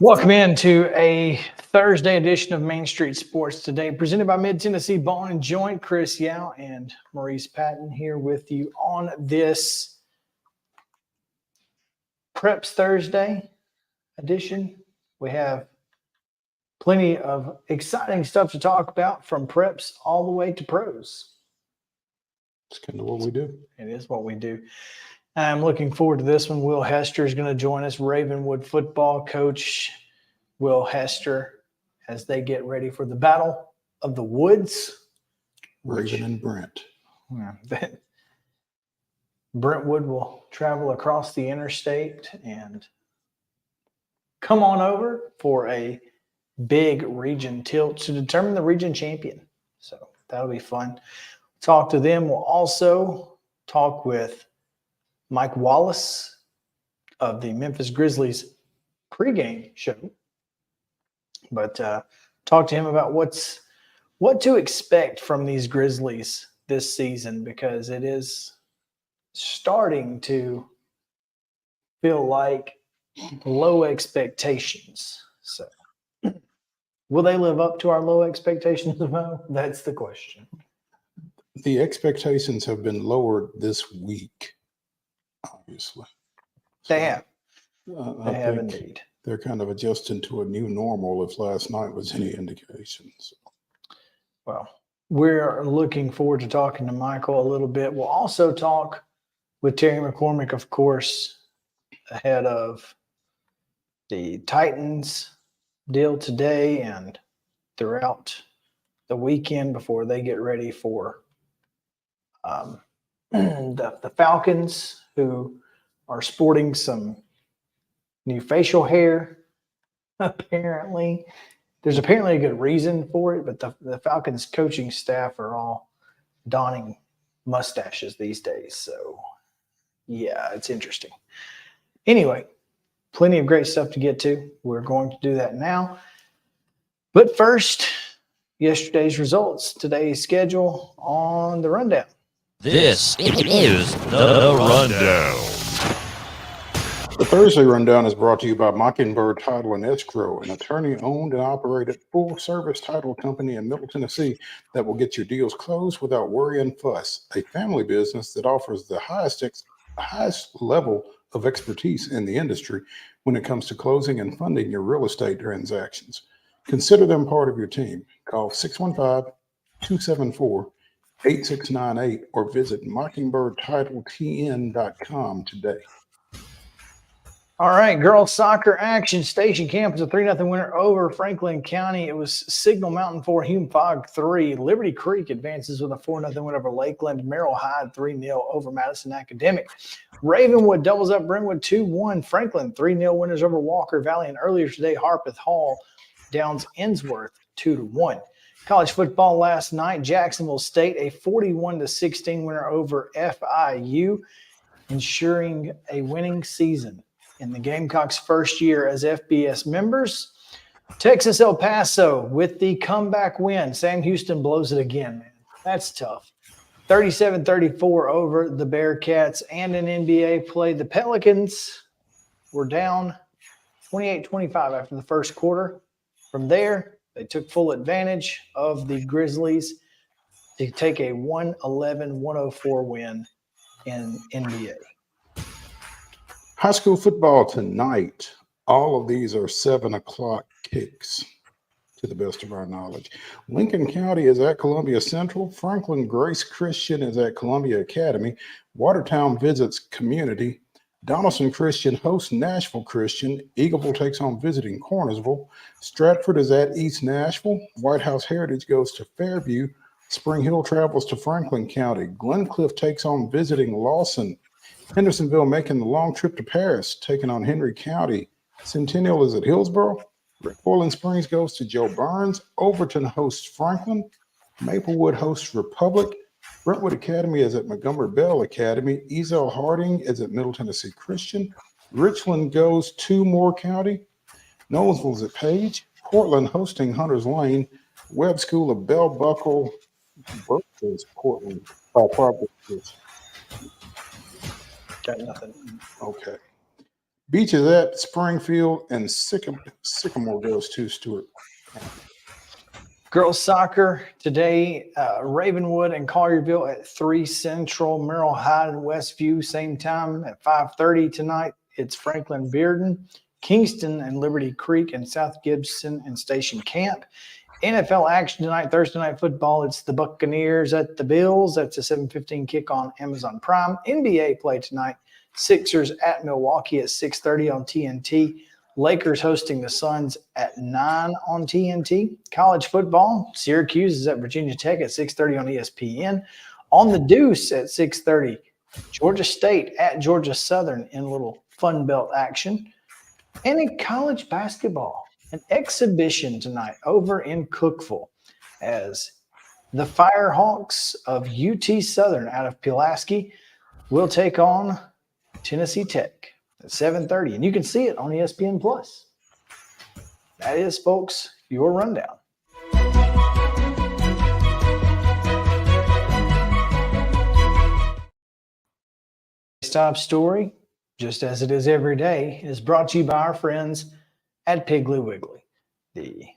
Welcome into a Thursday edition of Main Street Sports Today, presented by Mid-Tennessee Bone and Joint. Chris Yao and Maurice Patton here with you on this Preps Thursday edition. We have plenty of exciting stuff to talk about, from preps all the way to pros. It's kind of what we do. It is what we do. I'm looking forward to this one. Will Hester is going to join us, Ravenwood football coach Will Hester, as they get ready for the Battle of the Woods. Raven and Brent. Brentwood will travel across the interstate and come on over for a big region tilt to determine the region champion. So that'll be fun. Talk to them. We'll also talk with Mike Wallace of the Memphis Grizzlies pregame show, but talk to him about what to expect from these Grizzlies this season, because it is starting to feel like low expectations. So will they live up to our low expectations, Mo? That's the question. The expectations have been lowered this week. Obviously, They have. I They have think indeed. they're kind of adjusting to a new normal, if last night was any indication. So. Well, we're looking forward to talking to Michael a little bit. We'll also talk with Terry McCormick, of course, ahead of the Titans deal today and throughout the weekend before they get ready for the Falcons, who are sporting some new facial hair. Apparently, there's a good reason for it, but the Falcons coaching staff are all donning mustaches these days. So yeah, it's interesting. Anyway, plenty of great stuff to get to. We're going to do that now. But first, yesterday's results, today's schedule on the rundown. This is the Rundown. The Thursday Rundown is brought to you by Mockingbird Title and Escrow, an attorney-owned and operated full-service title company in Middle Tennessee that will get your deals closed without worry and fuss. A family business that offers the highest level of expertise in the industry when it comes to closing and funding your real estate transactions. Consider them part of your team. Call 615-274-8698 or visit mockingbirdtitletn.com today. All right, girls soccer action. Station Camp is a 3-0 winner over Franklin County. It was Signal Mountain 4, Hume Fog 3. Liberty Creek advances with a 4-0 win over Lakeland. Merrill Hyde 3-0 over Madison Academic. Ravenwood doubles up Brentwood 2-1. Franklin 3-0 winners over Walker Valley. And earlier today, Harpeth Hall downs Innsworth 2-1. College football last night, Jacksonville State a 41-16 winner over FIU, ensuring a winning season in the Gamecocks' first year as FBS members. Texas El Paso with the comeback win. Sam Houston blows it again, man. That's tough. 37-34 over the Bearcats. And in NBA play, the Pelicans were down 28-25 after the first quarter. From there, they took full advantage of the Grizzlies to take a 111-104 win in NBA. High school football tonight. All of these are 7 o'clock kicks, to the best of our knowledge. Lincoln County is at Columbia Central. Franklin Grace Christian is at Columbia Academy. Watertown visits Community. Donaldson Christian hosts Nashville Christian. Eagleville takes on visiting Cornersville. Stratford is at East Nashville. White House Heritage goes to Fairview. Spring Hill travels to Franklin County. Glencliff takes on visiting Lawson. Hendersonville making the long trip to Paris, taking on Henry County. Centennial is at Hillsborough. Boiling Springs goes to Joe Burns. Overton hosts Franklin. Maplewood hosts Republic. Brentwood Academy is at Montgomery Bell Academy. Ezel Harding is at Middle Tennessee Christian. Richland goes to Moore County. Nolensville is at Page. Portland hosting Hunters Lane. Webb School of Bell Buckle. Portland. Got nothing. Okay. Beach is at Springfield, and Sycamore goes to Stewart. Girls soccer today, Ravenwood and Collierville at 3 Central, Merrill Hyde and Westview, same time at 5:30 tonight. It's Franklin Bearden, Kingston and Liberty Creek, and South Gibson and Station Camp. NFL action tonight, Thursday Night Football. It's the Buccaneers at the Bills. That's a 7:15 kick on Amazon Prime. NBA play tonight. Sixers at Milwaukee at 6:30 on TNT. Lakers hosting the Suns at 9 on TNT. College football, Syracuse is at Virginia Tech at 6:30 on ESPN. On the Deuce at 6:30, Georgia State at Georgia Southern in a little Fun Belt action. And in college basketball, an exhibition tonight over in Cookeville as the Firehawks of UT Southern out of Pulaski will take on Tennessee Tech at 7:30. And you can see it on ESPN+. That is, folks, your rundown. This top story, just as it is every day, is brought to you by our friends at Piggly Wiggly, the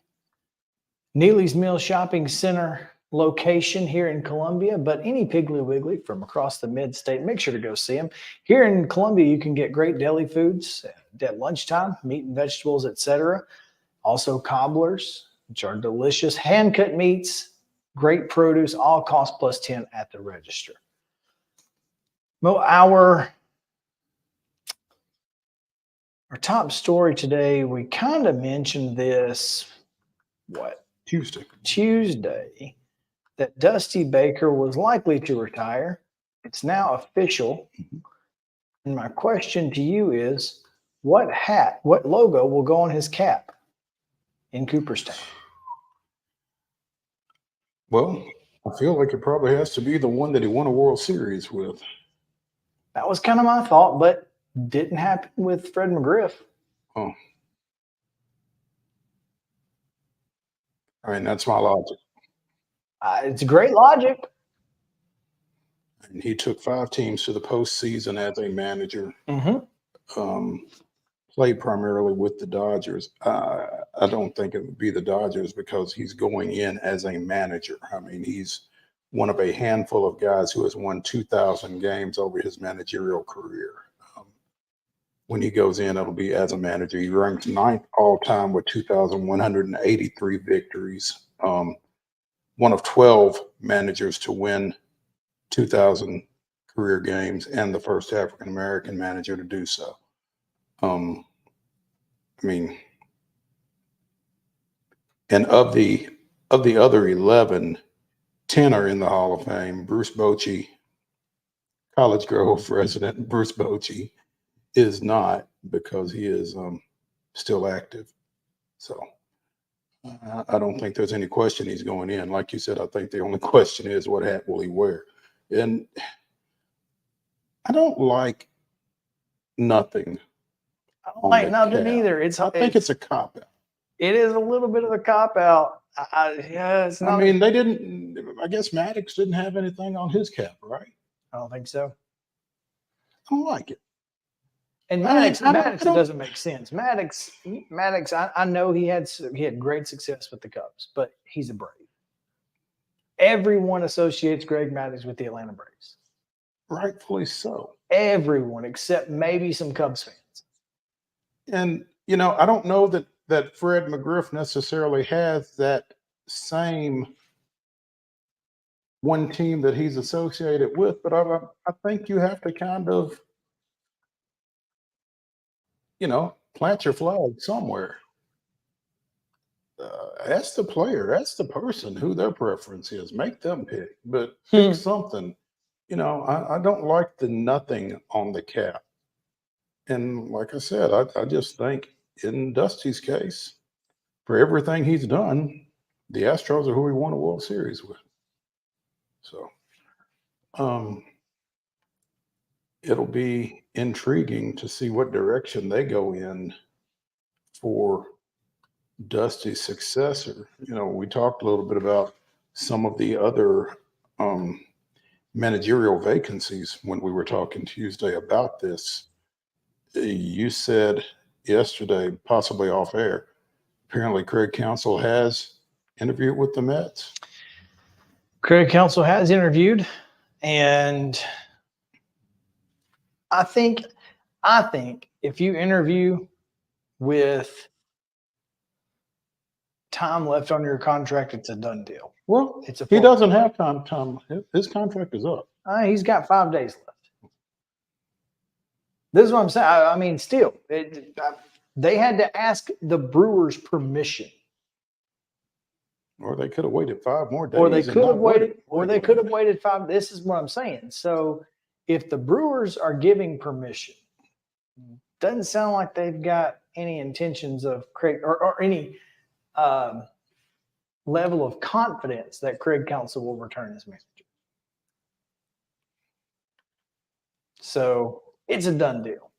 Neely's Mill Shopping Center location here in Columbia, but any Piggly Wiggly from across the mid-state, make sure to go see them. Here in Columbia, you can get great deli foods at lunchtime, meat and vegetables, etc. Also cobblers, which are delicious, hand-cut meats, great produce, all cost plus 10 at the register. Well, our top story today, we kind of mentioned this, Tuesday, that Dusty Baker was likely to retire. It's now official. And my question to you is, what logo will go on his cap in Cooperstown? Well, I feel like it probably has to be the one that he won a World Series with. That was kind of my thought, but didn't happen with Fred McGriff. Oh. I mean, that's my logic. It's great logic. And he took 5 teams to the postseason as a manager. Played primarily with the Dodgers. I don't think it would be the Dodgers because he's going in as a manager. I mean, he's one of a handful of guys who has won 2,000 games over his managerial career. When he goes in, it'll be as a manager. He ranks 9th all-time with 2,183 victories. One of 12 managers to win 2,000 career games and the first African-American manager to do so. I mean, and of the other 11, 10 are in the Hall of Fame. Bruce Bochy, College Grove resident Bruce Bochy, is not, because he is still active. So I don't think there's any question he's going in. Like you said, I think the only question is, what hat will he wear? And I don't like nothing. I don't on like the nothing cap. either. I think it's a cop out. It is a little bit of a cop out. Yeah, it's not. I mean, they didn't. I guess Maddox didn't have anything on his cap, right? I don't think so. I don't like it. And I mean, Maddox, I don't- Maddox, I don't- it doesn't make sense. Maddox. I know he had great success with the Cubs, but he's a Brave. Everyone associates Greg Maddox with the Atlanta Braves. Rightfully so. Everyone except maybe some Cubs fans. And I don't know that Fred McGriff necessarily has that same one team that he's associated with, but I think you have to kind of, plant your flag somewhere. Ask the player, ask the person who their preference is. Make them pick, but pick something. I don't like the nothing on the cap. And like I said, I just think in Dusty's case, for everything he's done, the Astros are who he won a World Series with. So it'll be intriguing to see what direction they go in for Dusty's successor. We talked a little bit about some of the other managerial vacancies when we were talking Tuesday about this. You said yesterday, possibly off air, apparently Craig Counsell has interviewed with the Mets. Craig Counsell has interviewed, and I think if you interview with time left on your contract, it's a done deal. Well, It's a he full- doesn't have time. His contract is up. He's got 5 days left. This is what I'm saying. I mean, still, they had to ask the Brewers' permission, Or they could have waited 5 more days. or they and could have not waited, wait. waited 5. This is what I'm saying. So, if the Brewers are giving permission, doesn't sound like they've got any intentions of Craig or any level of confidence that Craig Counsell will return as manager. So it's a done deal.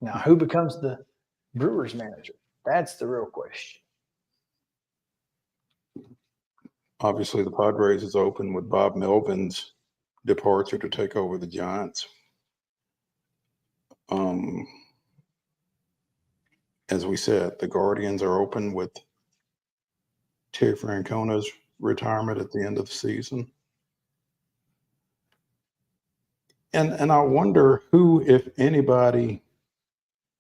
Now, who becomes the Brewers manager? That's the real question. Obviously, the Padres is open with Bob Melvin's departure to take over the Giants. As we said, the Guardians are open with Terry Francona's retirement at the end of the season. And I wonder who, if anybody,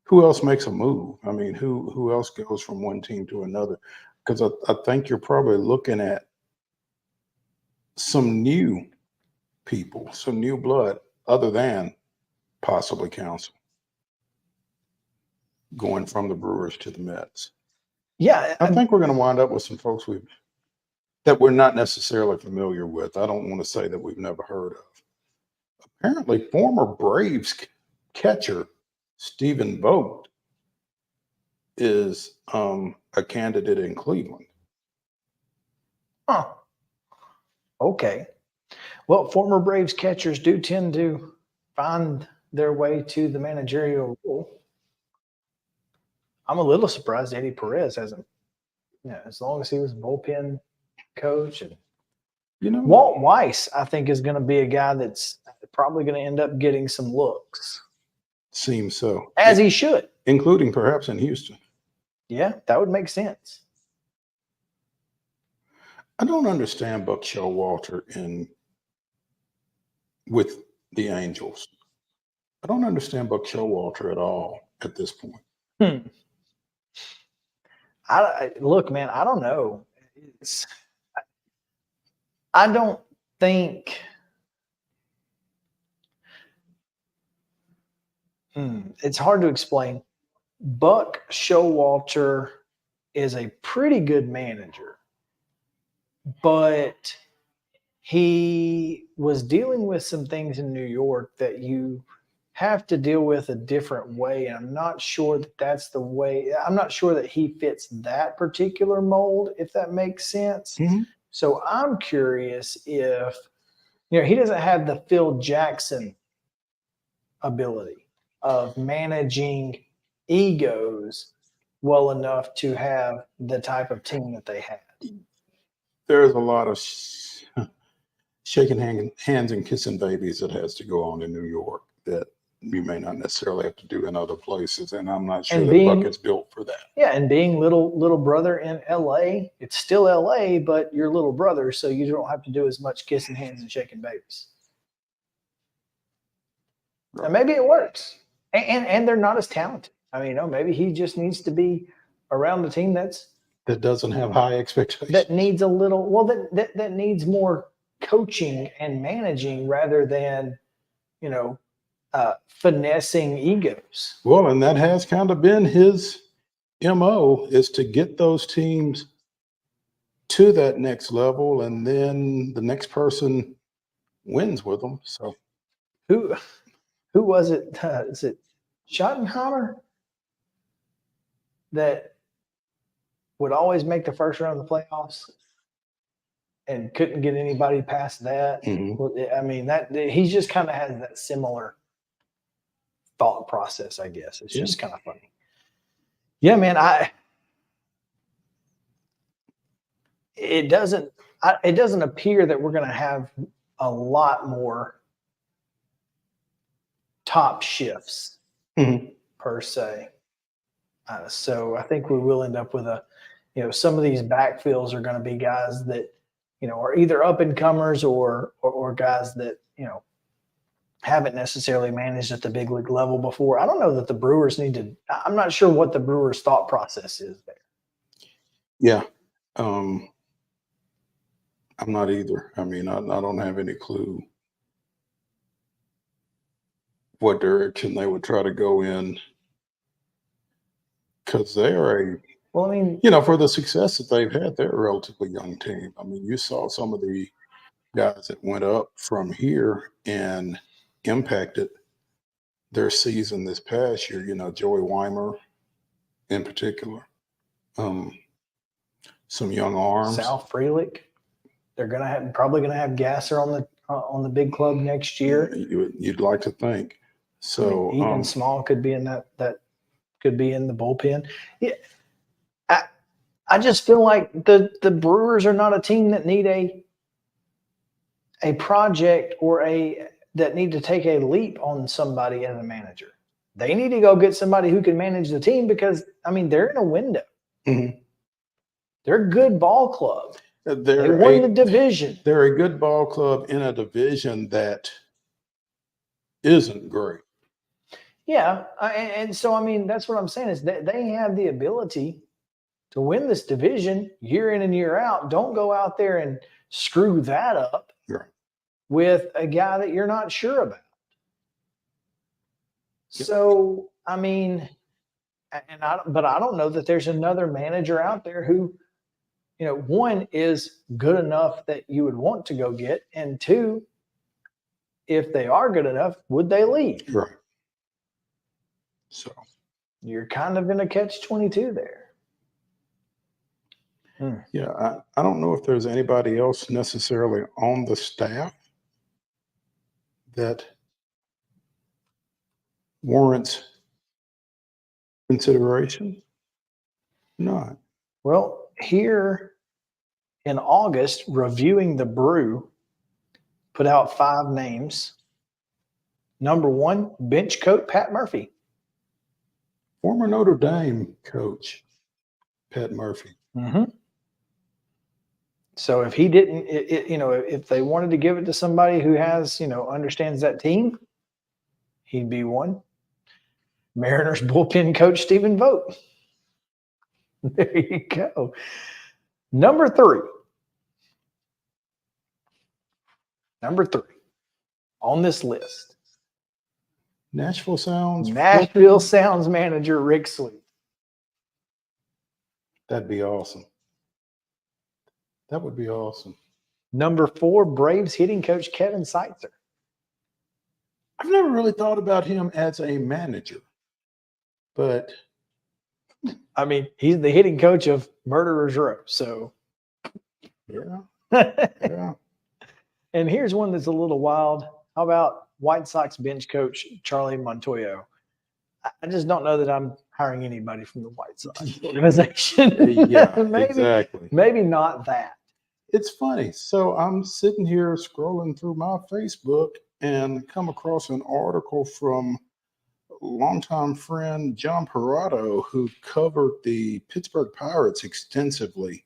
who else makes a move? I mean, who else goes from one team to another? Because I think you're probably looking at some new people, some new blood, other than possibly Counsell, going from the Brewers to the Mets. Yeah, I think we're going to wind up with some folks that we're not necessarily familiar with. I don't want to say that we've never heard of. Apparently, former Braves catcher Stephen Vogt is a candidate in Cleveland. Huh. Okay. Well, former Braves catchers do tend to find their way to the managerial role. I'm a little surprised Eddie Perez hasn't, as long as he was a bullpen coach. And Walt Weiss, I think, is going to be a guy that's probably going to end up getting some looks. Seems so. As he should. Including perhaps in Houston. Yeah, that would make sense. I don't understand Buck Showalter with the Angels. I don't understand Buck Showalter at all at this point. Look, man, I don't know. I don't think It's hard to explain. Buck Showalter is a pretty good manager, but he was dealing with some things in New York that you have to deal with a different way. And I'm not sure that that's the way. I'm not sure that he fits that particular mold, if that makes sense. So I'm curious if, he doesn't have the Phil Jackson ability of managing egos well enough to have the type of team that they had. There's a lot of shaking hands and kissing babies that has to go on in New York that you may not necessarily have to do in other places. And I'm not sure that Buck is built for that. Yeah, and being little brother in LA, it's still LA, but you're little brother, so you don't have to do as much kissing hands and shaking babies. Right. And maybe it works. And they're not as talented. I mean, maybe he just needs to be around the team that doesn't have high expectations. That needs a little, that needs more coaching and managing rather than, finessing egos. Well, and that has kind of been his MO, is to get those teams to that next level, and then the next person wins with them. So who was it? Is it Schottenheimer that would always make the first round of the playoffs and couldn't get anybody past that? I mean, that he just kind of has that similar thought process, I guess. It's just kind of funny. Yeah, man. It doesn't appear that we're going to have a lot more top shifts per se. So I think we will end up with some of these backfills are going to be guys that, are either up and comers or guys that, haven't necessarily managed at the big league level before. I don't know that the Brewers I'm not sure what the Brewers thought process is there. Yeah. I'm not either. I mean, I don't have any clue what direction they would try to go in, because they are for the success that they've had, they're a relatively young team. I mean, you saw some of the guys that went up from here and impacted their season this past year, Joey Weimer in particular, some young arms. Sal Frelick. They're probably gonna have Gasser on the big club next year. You'd like to think. So even Small could be in that could be in the bullpen. Yeah, I just feel like the Brewers are not a team that need a project or that need to take a leap on somebody as a manager. They need to go get somebody who can manage the team because, they're in a window. They're a good ball club. They won the division. They're a good ball club in a division that isn't great. Yeah. And so, that's what I'm saying is that they have the ability to win this division year in and year out. Don't go out there and screw that up. Right. With a guy that you're not sure about. So, but I don't know that there's another manager out there who, one, is good enough that you would want to go get, and two, if they are good enough, would they leave? Right. So you're kind of in a catch-22 there. Yeah, I don't know if there's anybody else necessarily on the staff that warrants consideration. Not. Well, here in August, Reviewing the Brew put out 5 names. Number 1, bench coach Pat Murphy. Former Notre Dame coach Pat Murphy. So if he didn't, if they wanted to give it to somebody who has, understands that team, he'd be one. Mariners bullpen coach Stephen Vogt. There you go. Number 3 on this list, Nashville Sounds. Nashville Sounds manager Rick Sleep. That'd be awesome. That would be awesome. Number 4, Braves hitting coach Kevin Seitzer. I've never really thought about him as a manager, but I mean, he's the hitting coach of Murderers Row. So, yeah. And here's one that's a little wild. How about White Sox bench coach Charlie Montoyo? I just don't know that I'm hiring anybody from the White Sox organization. Yeah, maybe, exactly. Maybe not that. It's funny. So I'm sitting here scrolling through my Facebook and come across an article from longtime friend John Parado, who covered the Pittsburgh Pirates extensively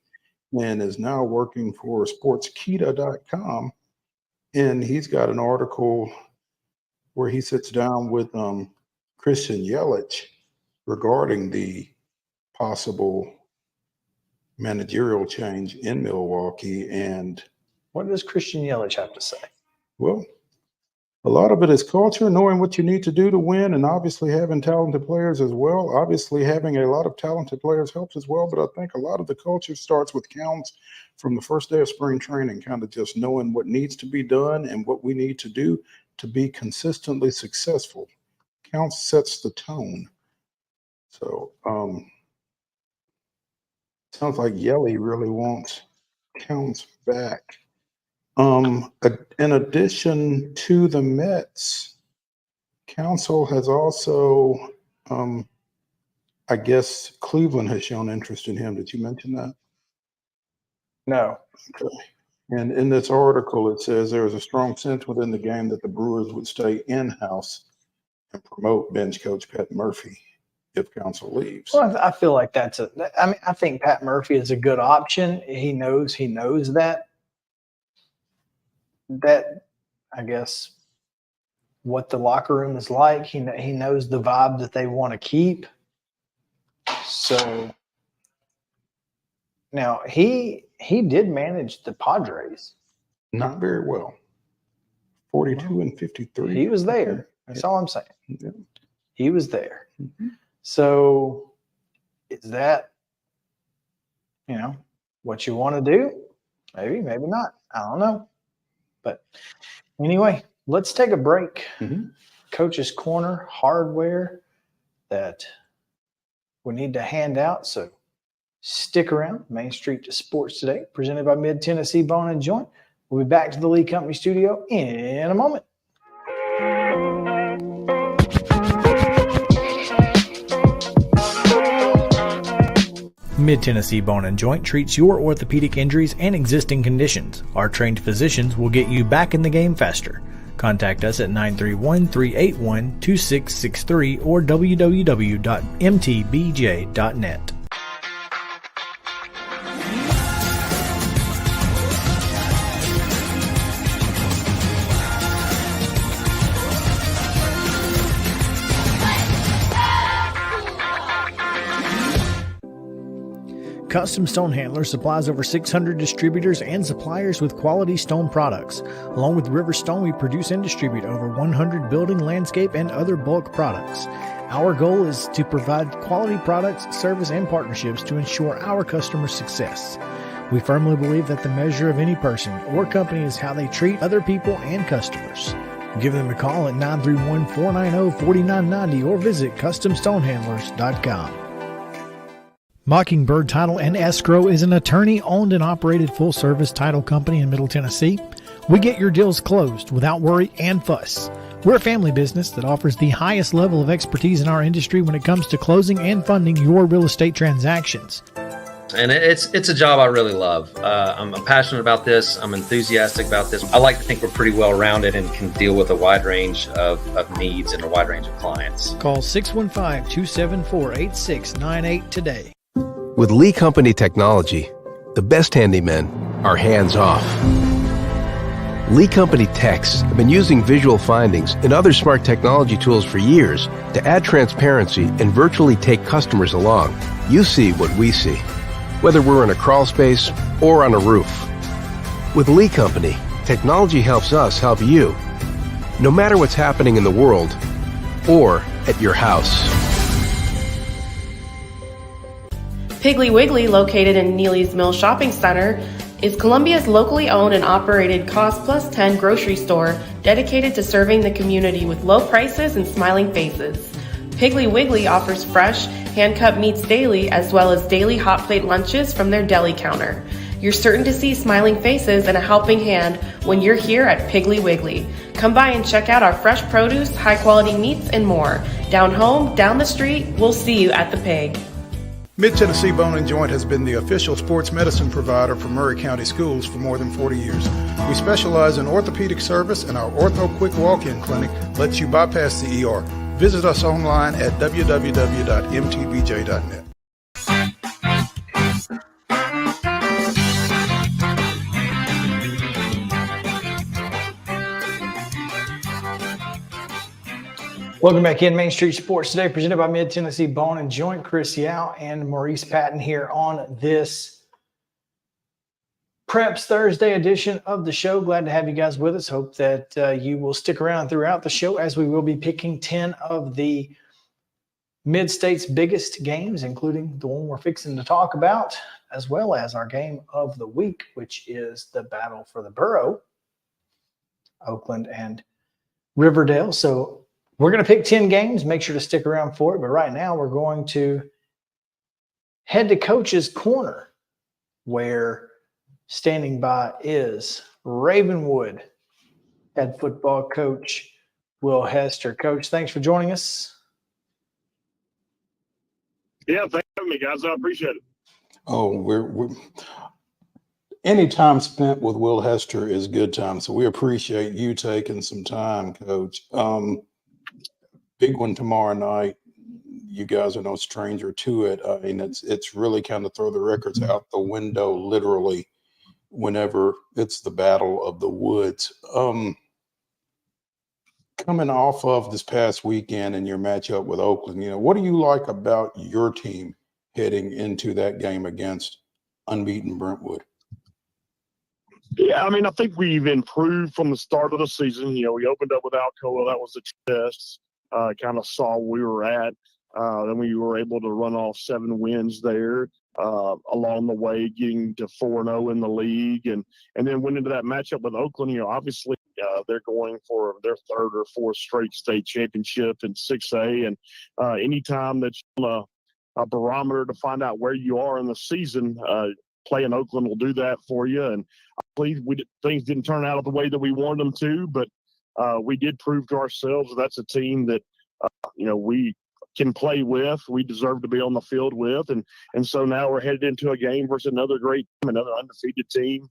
and is now working for sportskita.com. And he's got an article where he sits down with Christian Yelich regarding the possible managerial change in Milwaukee. And what does Christian Yelich have to say? well, a lot of it is culture, knowing what you need to do to win, and obviously having talented players as well. Obviously, having a lot of talented players helps as well, but I think a lot of the culture starts with counts from the first day of spring training, kind of just knowing what needs to be done and what we need to do to be consistently successful. Counts sets the tone. So, sounds like Yelly really wants Counts back. In addition to the Mets, Council has also, I guess Cleveland has shown interest in him. Did you mention that? No. Okay. And in this article, it says there is a strong sense within the game that the Brewers would stay in-house and promote bench coach Pat Murphy if Council leaves. Well, I feel like I think Pat Murphy is a good option. He knows that I guess what the locker room is like. He knows the vibe that they want to keep. So now he did manage the Padres. Not very well. 42 and 53. He was there. That's all I'm saying. Yeah. He was there. Mm-hmm. So is that, what you want to do? Maybe, maybe not. I don't know. But anyway, let's take a break. Mm-hmm. Coach's Corner hardware that we need to hand out. So stick around. Main Street to Sports Today, presented by Mid-Tennessee Bone and Joint. We'll be back to the Lee Company studio in a moment. Mid-Tennessee Bone and Joint treats your orthopedic injuries and existing conditions. Our trained physicians will get you back in the game faster. Contact us at 931-381-2663 or www.mtbj.net. Custom Stone Handler supplies over 600 distributors and suppliers with quality stone products. Along with River Stone, we produce and distribute over 100 building, landscape, and other bulk products. Our goal is to provide quality products, service, and partnerships to ensure our customers' success. We firmly believe that the measure of any person or company is how they treat other people and customers. Give them a call at 931-490-4990 or visit CustomStonehandlers.com. Mockingbird Title and Escrow is an attorney-owned and operated full-service title company in Middle Tennessee. We get your deals closed without worry and fuss. We're a family business that offers the highest level of expertise in our industry when it comes to closing and funding your real estate transactions. And it's a job I really love. I'm passionate about this. I'm enthusiastic about this. I like to think we're pretty well-rounded and can deal with a wide range of needs and a wide range of clients. Call 615-274-8698 today. With Lee Company technology, the best handymen are hands-off. Lee Company techs have been using visual findings and other smart technology tools for years to add transparency and virtually take customers along. You see what we see, whether we're in a crawl space or on a roof. With Lee Company, technology helps us help you. No matter what's happening in the world, or at your house. Piggly Wiggly, located in Neely's Mill Shopping Center, is Columbia's locally owned and operated Cost Plus 10 grocery store dedicated to serving the community with low prices and smiling faces. Piggly Wiggly offers fresh, hand-cut meats daily, as well as daily hot plate lunches from their deli counter. You're certain to see smiling faces and a helping hand when you're here at Piggly Wiggly. Come by and check out our fresh produce, high-quality meats, and more. Down home, down the street, we'll see you at the Pig. Mid-Tennessee Bone & Joint has been the official sports medicine provider for Murray County Schools for more than 40 years. We specialize in orthopedic service, and our Ortho Quick Walk-In Clinic lets you bypass the ER. Visit us online at www.mtbj.net. Welcome back in Main Street Sports Today, presented by Mid-Tennessee Bone and Joint. Chris Yao and Maurice Patton here on this Preps Thursday edition of the show. Glad to have you guys with us. Hope that you will stick around throughout the show, as we will be picking 10 of the Mid-State's biggest games, including the one we're fixing to talk about, as well as our game of the week, which is the battle for the borough, Oakland and Riverdale. So we're going to pick 10 games. Make sure to stick around for it. But right now we're going to head to Coach's Corner, where standing by is Ravenwood head football coach Will Hester. Coach, thanks for joining us. Yeah, thanks for having me, guys. I appreciate it. Oh, we're any time spent with Will Hester is good time. So we appreciate you taking some time, Coach. Big one tomorrow night. You guys are no stranger to it. I mean, it's really kind of throw the records out the window, literally, whenever it's the Battle of the Woods. Coming off of this past weekend and your matchup with Oakland, what do you like about your team heading into that game against unbeaten Brentwood? Yeah, I mean, I think we've improved from the start of the season. We opened up with Alcoa. That was the test. Kind of saw where we were at. Then we were able to run off 7 wins there along the way, getting to 4-0 in the league. And then went into that matchup with Oakland. Obviously they're going for their 3rd or 4th straight state championship in 6A. And anytime that you're on a barometer to find out where you are in the season, playing Oakland will do that for you. And I believe things didn't turn out the way that we wanted them to, but we did prove to ourselves that's a team that, we can play with, we deserve to be on the field with. And so now we're headed into a game versus another great team, another undefeated team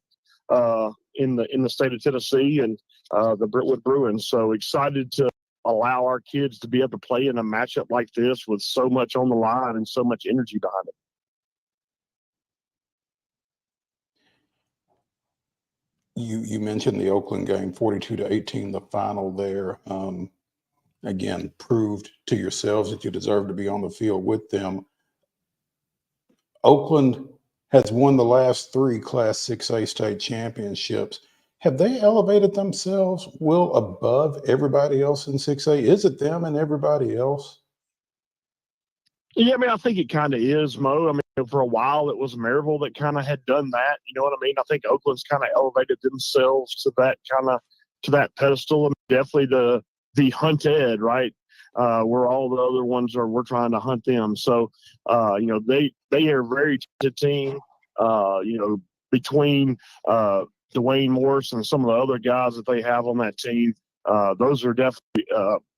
in the state of Tennessee, and the Brentwood Bruins. So excited to allow our kids to be able to play in a matchup like this with so much on the line and so much energy behind it. You mentioned the Oakland game, 42-18, the final there. Again, proved to yourselves that you deserve to be on the field with them. Oakland has won the last 3 Class 6A state championships. Have they elevated themselves, Will, above everybody else in 6A? Is it them and everybody else? Yeah, I mean, I think it kind of is, Mo. I mean, for a while it was Maryville that kind of had done that. You know what I mean? I think Oakland's kind of elevated themselves to that pedestal. I mean, definitely the hunted, right? Where all the other ones we're trying to hunt them. So, they are a very talented team. Between Dwayne Morris and some of the other guys that they have on that team, those are definitely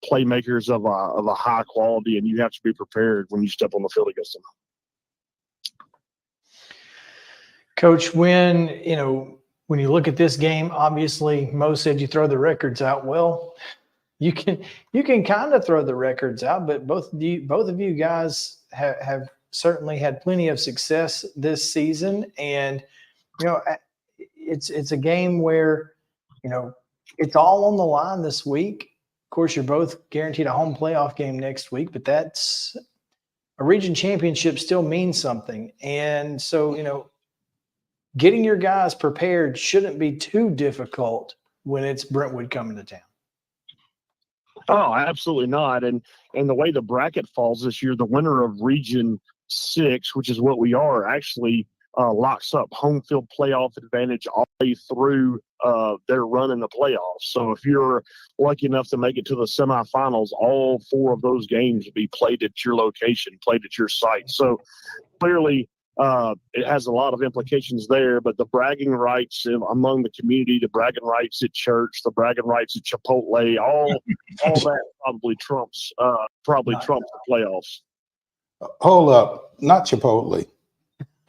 playmakers of a high quality, and you have to be prepared when you step on the field against them. Coach, when you look at this game, obviously Mo said you throw the records out. Well, you can kind of throw the records out, but both of you guys have certainly had plenty of success this season, and it's a game where it's all on the line this week. Of course, you're both guaranteed a home playoff game next week, but that's a region championship still means something. And so, getting your guys prepared shouldn't be too difficult when it's Brentwood coming to town. Oh, absolutely not. And the way the bracket falls this year, the winner of Region 6, which is what we are, actually locks up home field playoff advantage all the way through their run in the playoffs. So if you're lucky enough to make it to the semifinals, all 4 of those games will be played at your location, played at your site. So clearly, it has a lot of implications there, but the bragging rights among the community, the bragging rights at church, the bragging rights at Chipotle, all that probably trumps the playoffs. Hold up, not Chipotle.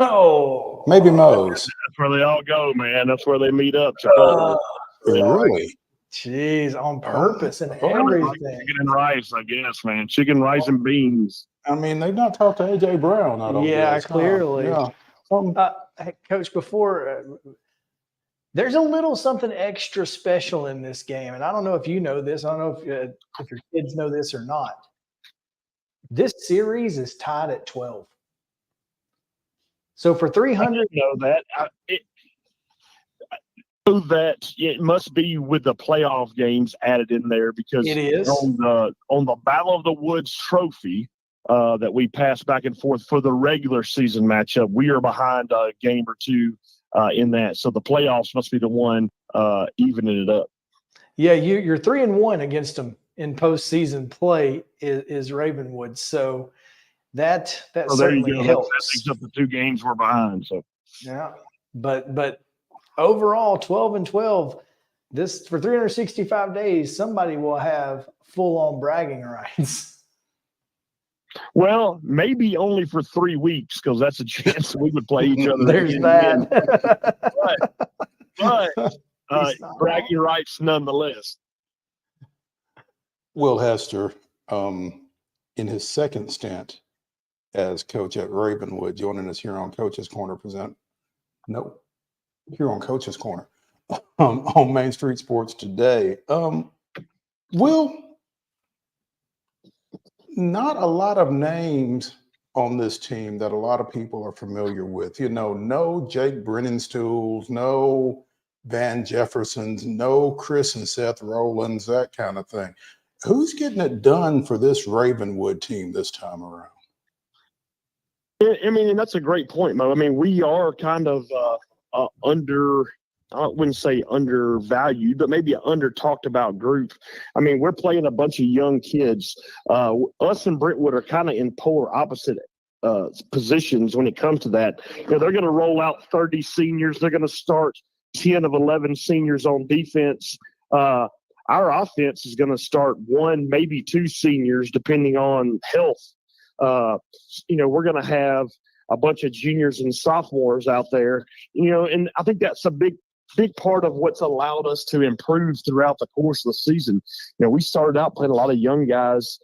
Oh, Maybe Moe's. That's where they all go, man. That's where they meet up. Chipotle. Really? Jeez, on purpose and Oh, everything. Chicken and rice, I guess, man. Chicken, rice, and beans. I mean, they've not talked to AJ Brown. I don't Yeah, guess, huh? clearly. Yeah. Hey, Coach, before there's a little something extra special in this game, and I don't know if you know this. I don't know if your kids know this or not. This series is tied at 12. So for 300, know that. I know that it must be with the playoff games added in there because it is on the Battle of the Woods trophy that we pass back and forth for the regular season matchup. We are behind a game or two in that, so the playoffs must be the one evening it up. Yeah, you're 3-1 against them in postseason play is Ravenwood. So that So there certainly you go. helps. That makes up the 2 games we're behind. So Yeah, but overall 12-12. This for 365 days, somebody will have full-on bragging rights. well, maybe only for 3 weeks because that's a chance we would play each other. There's again. that. But bragging rights nonetheless. Will Hester, in his second stint as coach at Ravenwood, joining us here on Coach's Corner here on Coach's Corner on Main Street Sports today. Will, not a lot of names on this team that a lot of people are familiar with. You know, no Jake Brennanstools, no Van Jeffersons, no Chris and Seth Rowlands, that kind of thing. Who's getting it done for this Ravenwood team this time around? I mean, and that's a great point, Mo. I mean, we are kind of I wouldn't say undervalued, but maybe an under talked about group. I mean, we're playing a bunch of young kids. Us and Brentwood are kind of in polar opposite positions when it comes to that. You know, they're going to roll out 30 seniors. They're going to start 10 of 11 seniors on defense. Our offense is going to start 1, maybe 2 seniors, depending on health. You know, we're going to have a bunch of juniors and sophomores out there, you know, and I think that's a big part of what's allowed us to improve throughout the course of the season. You know, we started out playing a lot of young guys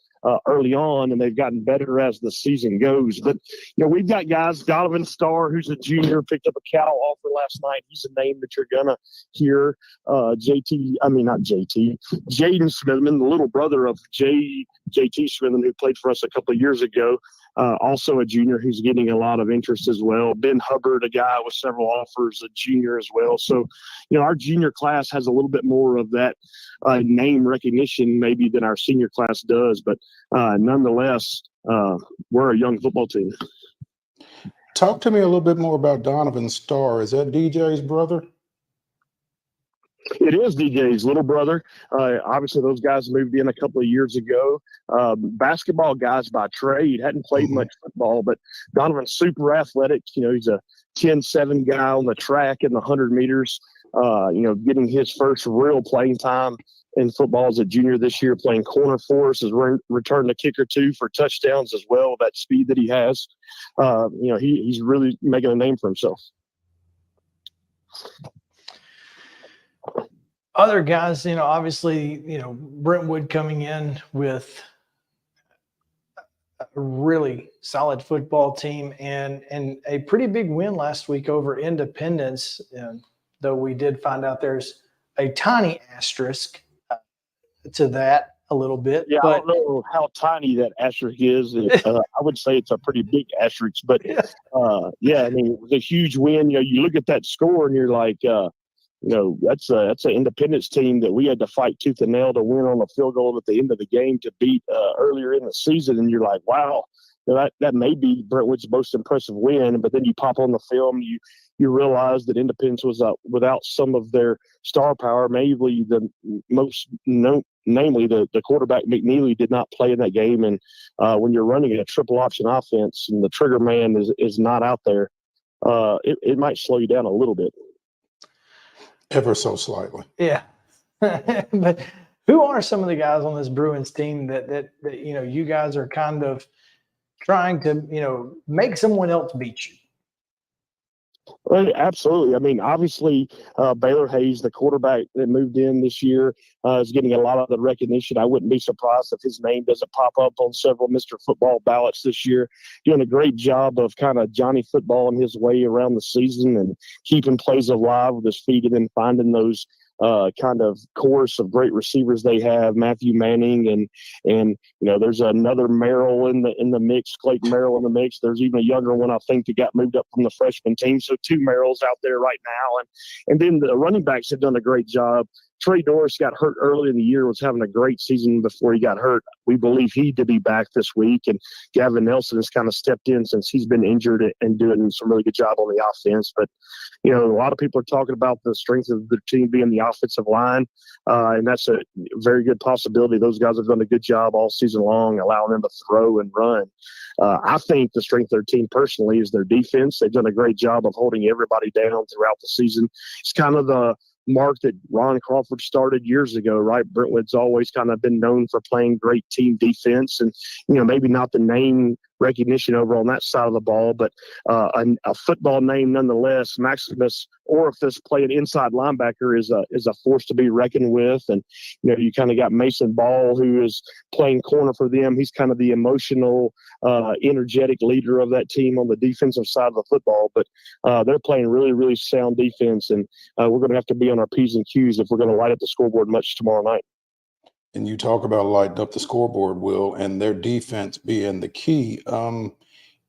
early on, and they've gotten better as the season goes. But, you know, we've got guys, Donovan Starr, who's a junior, picked up a Cal offer last night. He's a name that you're going to hear. Jaden Smithman, the little brother of JT Smithman, who played for us a couple of years ago, also a junior who's getting a lot of interest as well. Ben Hubbard, a guy with several offers, a junior as well. So, you know, our junior class has a little bit more of that name recognition maybe than our senior class does. But nonetheless, we're a young football team. Talk to me a little bit more about Donovan Starr. Is that DJ's brother? It is DJ's little brother. Obviously, those guys moved in a couple of years ago. Basketball guys by trade, hadn't played much football, but Donovan's super athletic. You know, he's a 10-7 guy on the track in the 100 meters. You know, getting his first real playing time in football as a junior this year, playing corner for us, has returned a kick or 2 for touchdowns as well, that speed that he has. You know, he's really making a name for himself. Other guys, you know, obviously, you know, Brentwood coming in with a really solid football team and a pretty big win last week over Independence. Though we did find out there's a tiny asterisk to that a little bit. Yeah, but I don't know how tiny that asterisk is. I would say it's a pretty big asterisk, but yeah, I mean, it was a huge win. You know, you look at that score and you're like, that's an Independence team that we had to fight tooth and nail to win on a field goal at the end of the game to beat earlier in the season. And you're like, wow, that may be Brentwood's most impressive win. But then you pop on the film, you realize that Independence was without some of their star power, namely the quarterback McNeely did not play in that game. And when you're running a triple option offense and the trigger man is not out there, it might slow you down a little bit. Ever so slightly. Yeah. But who are some of the guys on this Bruins team that you guys are kind of trying to, make someone else beat you? Well, absolutely. I mean, obviously, Baylor Hayes, the quarterback that moved in this year, is getting a lot of the recognition. I wouldn't be surprised if his name doesn't pop up on several Mr. Football ballots this year. Doing a great job of kind of Johnny footballing his way around the season and keeping plays alive with his feet and then finding those kind of chorus of great receivers they have, Matthew Manning and there's another Merrill in the mix, Clayton Merrill in the mix. There's even a younger one I think that got moved up from the freshman team. So 2 Merrills out there right now, and then the running backs have done a great job. Trey Doris got hurt early in the year, was having a great season before he got hurt. We believe he to be back this week, and Gavin Nelson has kind of stepped in since he's been injured and doing some really good job on the offense. But, a lot of people are talking about the strength of the team being the offensive line, and that's a very good possibility. Those guys have done a good job all season long, allowing them to throw and run. I think the strength of their team personally is their defense. They've done a great job of holding everybody down throughout the season. It's kind of the mark that Ron Crawford started years ago, right? Brentwood's always kind of been known for playing great team defense, and maybe not the name recognition over on that side of the ball, but a football name nonetheless. Maximus Orifice playing inside linebacker is a force to be reckoned with, and you kind of got Mason Ball who is playing corner for them. He's kind of the emotional, energetic leader of that team on the defensive side of the football. But they're playing really, really sound defense, and we're going to have to be on our P's and Q's if we're going to light up the scoreboard much tomorrow night. And you talk about lighting up the scoreboard, Will, and their defense being the key.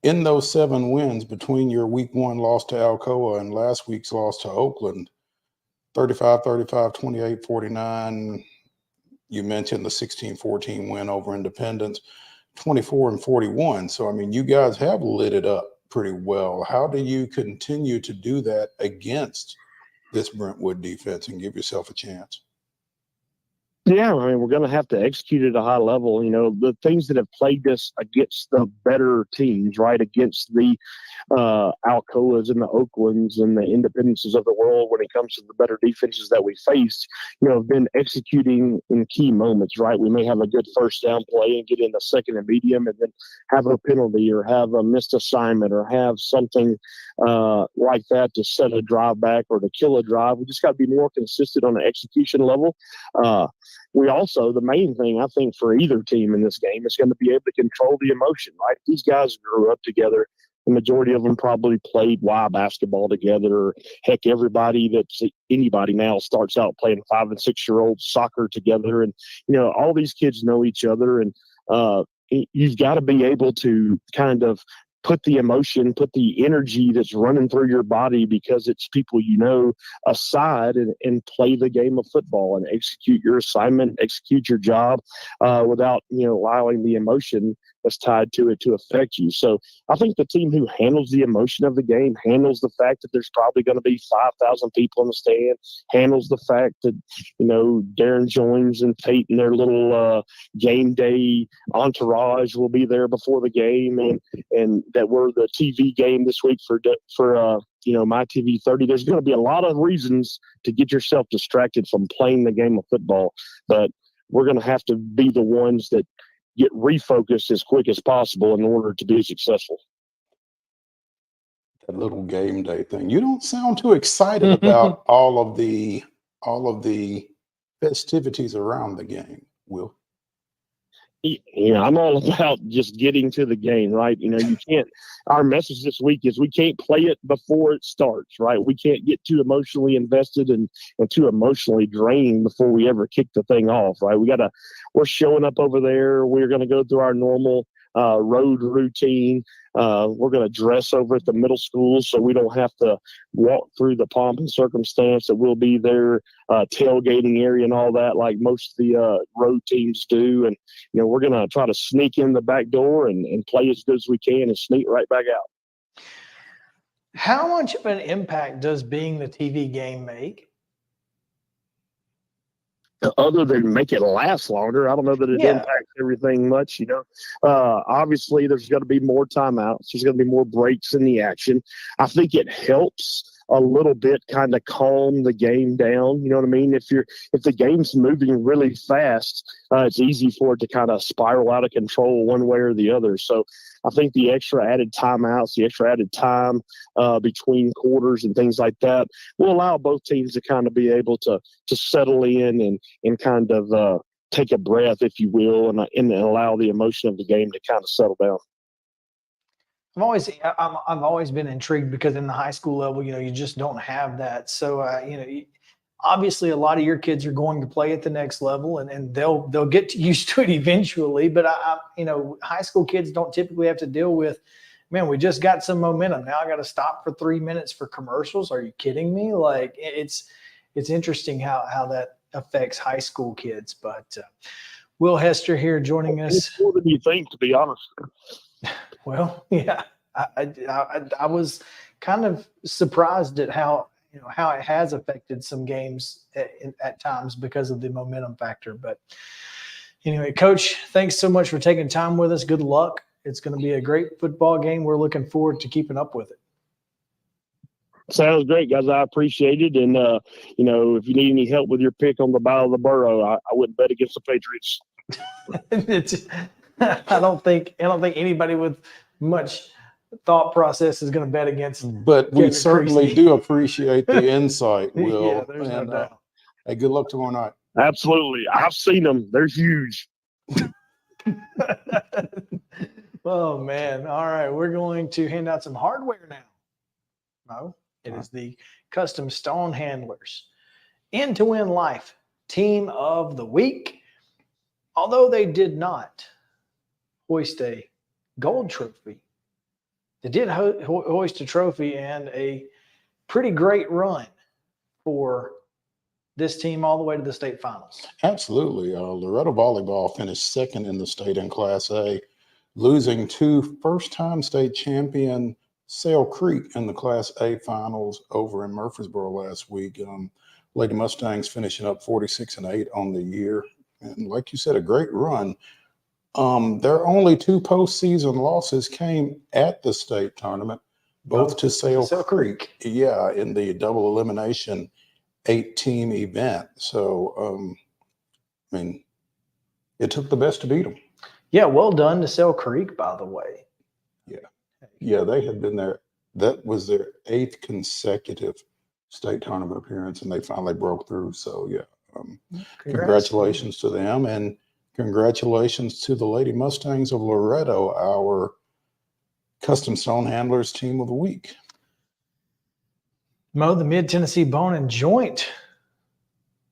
In those 7 wins between your week 1 loss to Alcoa and last week's loss to Oakland, 35-35, 28-49. You mentioned the 16-14 win over Independence, 24-41. So, you guys have lit it up pretty well. How do you continue to do that against this Brentwood defense and give yourself a chance? Yeah, we're going to have to execute at a high level. The things that have plagued us against the better teams, right, against the Alcoas and the Oaklands and the Independences of the world when it comes to the better defenses that we faced, have been executing in key moments, right? We may have a good first down play and get in a second and medium and then have a penalty or have a missed assignment or have something like that to set a drive back or to kill a drive. We just got to be more consistent on the execution level. We also, the main thing I think for either team in this game is going to be able to control the emotion, right? These guys grew up together. The majority of them probably played Y basketball together. Heck, anybody now starts out playing 5- and 6-year-old soccer together. And, all these kids know each other. And you've got to be able to kind of put the emotion, put the energy that's running through your body because it's people aside and play the game of football and execute your assignment, execute your job without, allowing the emotion that's tied to it to affect you. So I think the team who handles the emotion of the game, handles the fact that there's probably going to be 5,000 people in the stand, handles the fact that, Darren Jones and Tate and their little game day entourage will be there before the game and that we're the TV game this week for My TV 30. There's going to be a lot of reasons to get yourself distracted from playing the game of football, but we're going to have to be the ones that get refocused as quick as possible in order to be successful. That little game day thing. You don't sound too excited about all of the festivities around the game, Will. I'm all about just getting to the game, right? Our message this week is we can't play it before it starts, right? We can't get too emotionally invested and too emotionally drained before we ever kick the thing off, right? We're showing up over there. We're going to go through our normal road routine. We're going to dress over at the middle school so we don't have to walk through the pomp and circumstance that we'll be there, tailgating area and all that like most of the road teams do. And, we're going to try to sneak in the back door and play as good as we can and sneak right back out. How much of an impact does being the TV game make? Other than make it last longer, I don't know that it impacts everything much. Obviously, there's going to be more timeouts. There's going to be more breaks in the action. I think it helps a little bit kind of calm the game down. You know what I mean? If the game's moving really fast, it's easy for it to kind of spiral out of control one way or the other. So I think the extra added timeouts, the extra added time between quarters and things like that will allow both teams to kind of be able to settle in and kind of take a breath, if you will, and allow the emotion of the game to kind of settle down. I've always been intrigued because in the high school level, you just don't have that. So, obviously a lot of your kids are going to play at the next level and they'll get used to it eventually. But high school kids don't typically have to deal with, man, we just got some momentum. Now I got to stop for 3 minutes for commercials. Are you kidding me? Like it's interesting how that affects high school kids. But Will Hester here joining us. It's more than you think, to be honest. Well, yeah, I was kind of surprised at how it has affected some games at times because of the momentum factor. But anyway, Coach, thanks so much for taking time with us. Good luck. It's going to be a great football game. We're looking forward to keeping up with it. Sounds great, guys. I appreciate it. And, if you need any help with your pick on the Battle of the Borough, I wouldn't bet against the Patriots. I don't think anybody with much thought process is going to bet against. But we certainly do appreciate the insight, Will. Yeah, there's no doubt. Hey, good luck tomorrow night. Absolutely. I've seen them. They're huge. Oh, man. All right. We're going to hand out some hardware now. No, it is the Custom Stone Handlers End-to-End Life Team of the Week. Although they did not hoist a gold trophy, they did hoist a trophy and a pretty great run for this team all the way to the state finals. Absolutely. Loretto Volleyball finished second in the state in Class A, losing to first-time state champion Sale Creek in the Class A finals over in Murfreesboro last week. Lady Mustangs finishing up 46-8 on the year. And like you said, a great run. Their only two postseason losses came at the state tournament, both to Sale Creek. Yeah, in the double elimination 8-team event. So, it took the best to beat them. Yeah, well done to Sale Creek, by the way. Yeah, they had been there. That was their 8th consecutive state tournament appearance, and they finally broke through. So, yeah, congratulations to them, and congratulations to the Lady Mustangs of Loretto, our Custom Stone Handlers Team of the Week. Mo, the Mid-Tennessee Bone and Joint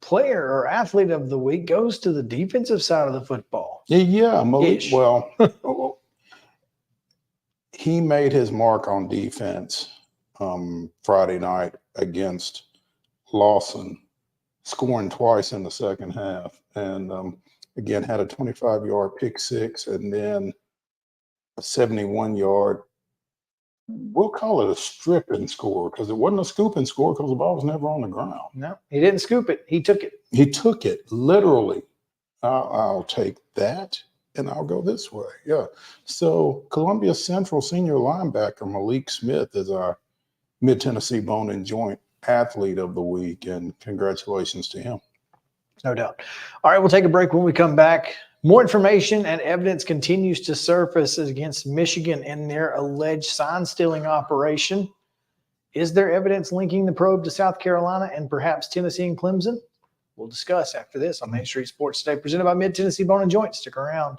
player or athlete of the week goes to the defensive side of the football. Yeah, Malik, well, he made his mark on defense Friday night against Lawson, scoring twice in the second half. And again, had a 25-yard pick six and then a 71-yard, we'll call it a strip and score, because it wasn't a scoop and score because the ball was never on the ground. No, he didn't scoop it. He took it. He took it, literally. I'll take that, and I'll go this way. Yeah. So Columbia Central senior linebacker Malik Smith is our Mid-Tennessee Bone and Joint athlete of the week, and congratulations to him. No doubt. All right, we'll take a break. When we come back, more information and evidence continues to surface against Michigan in their alleged sign-stealing operation. Is there evidence linking the probe to South Carolina and perhaps Tennessee and Clemson? We'll discuss after this on Main Street Sports Today, presented by Mid-Tennessee Bone and Joint. Stick around.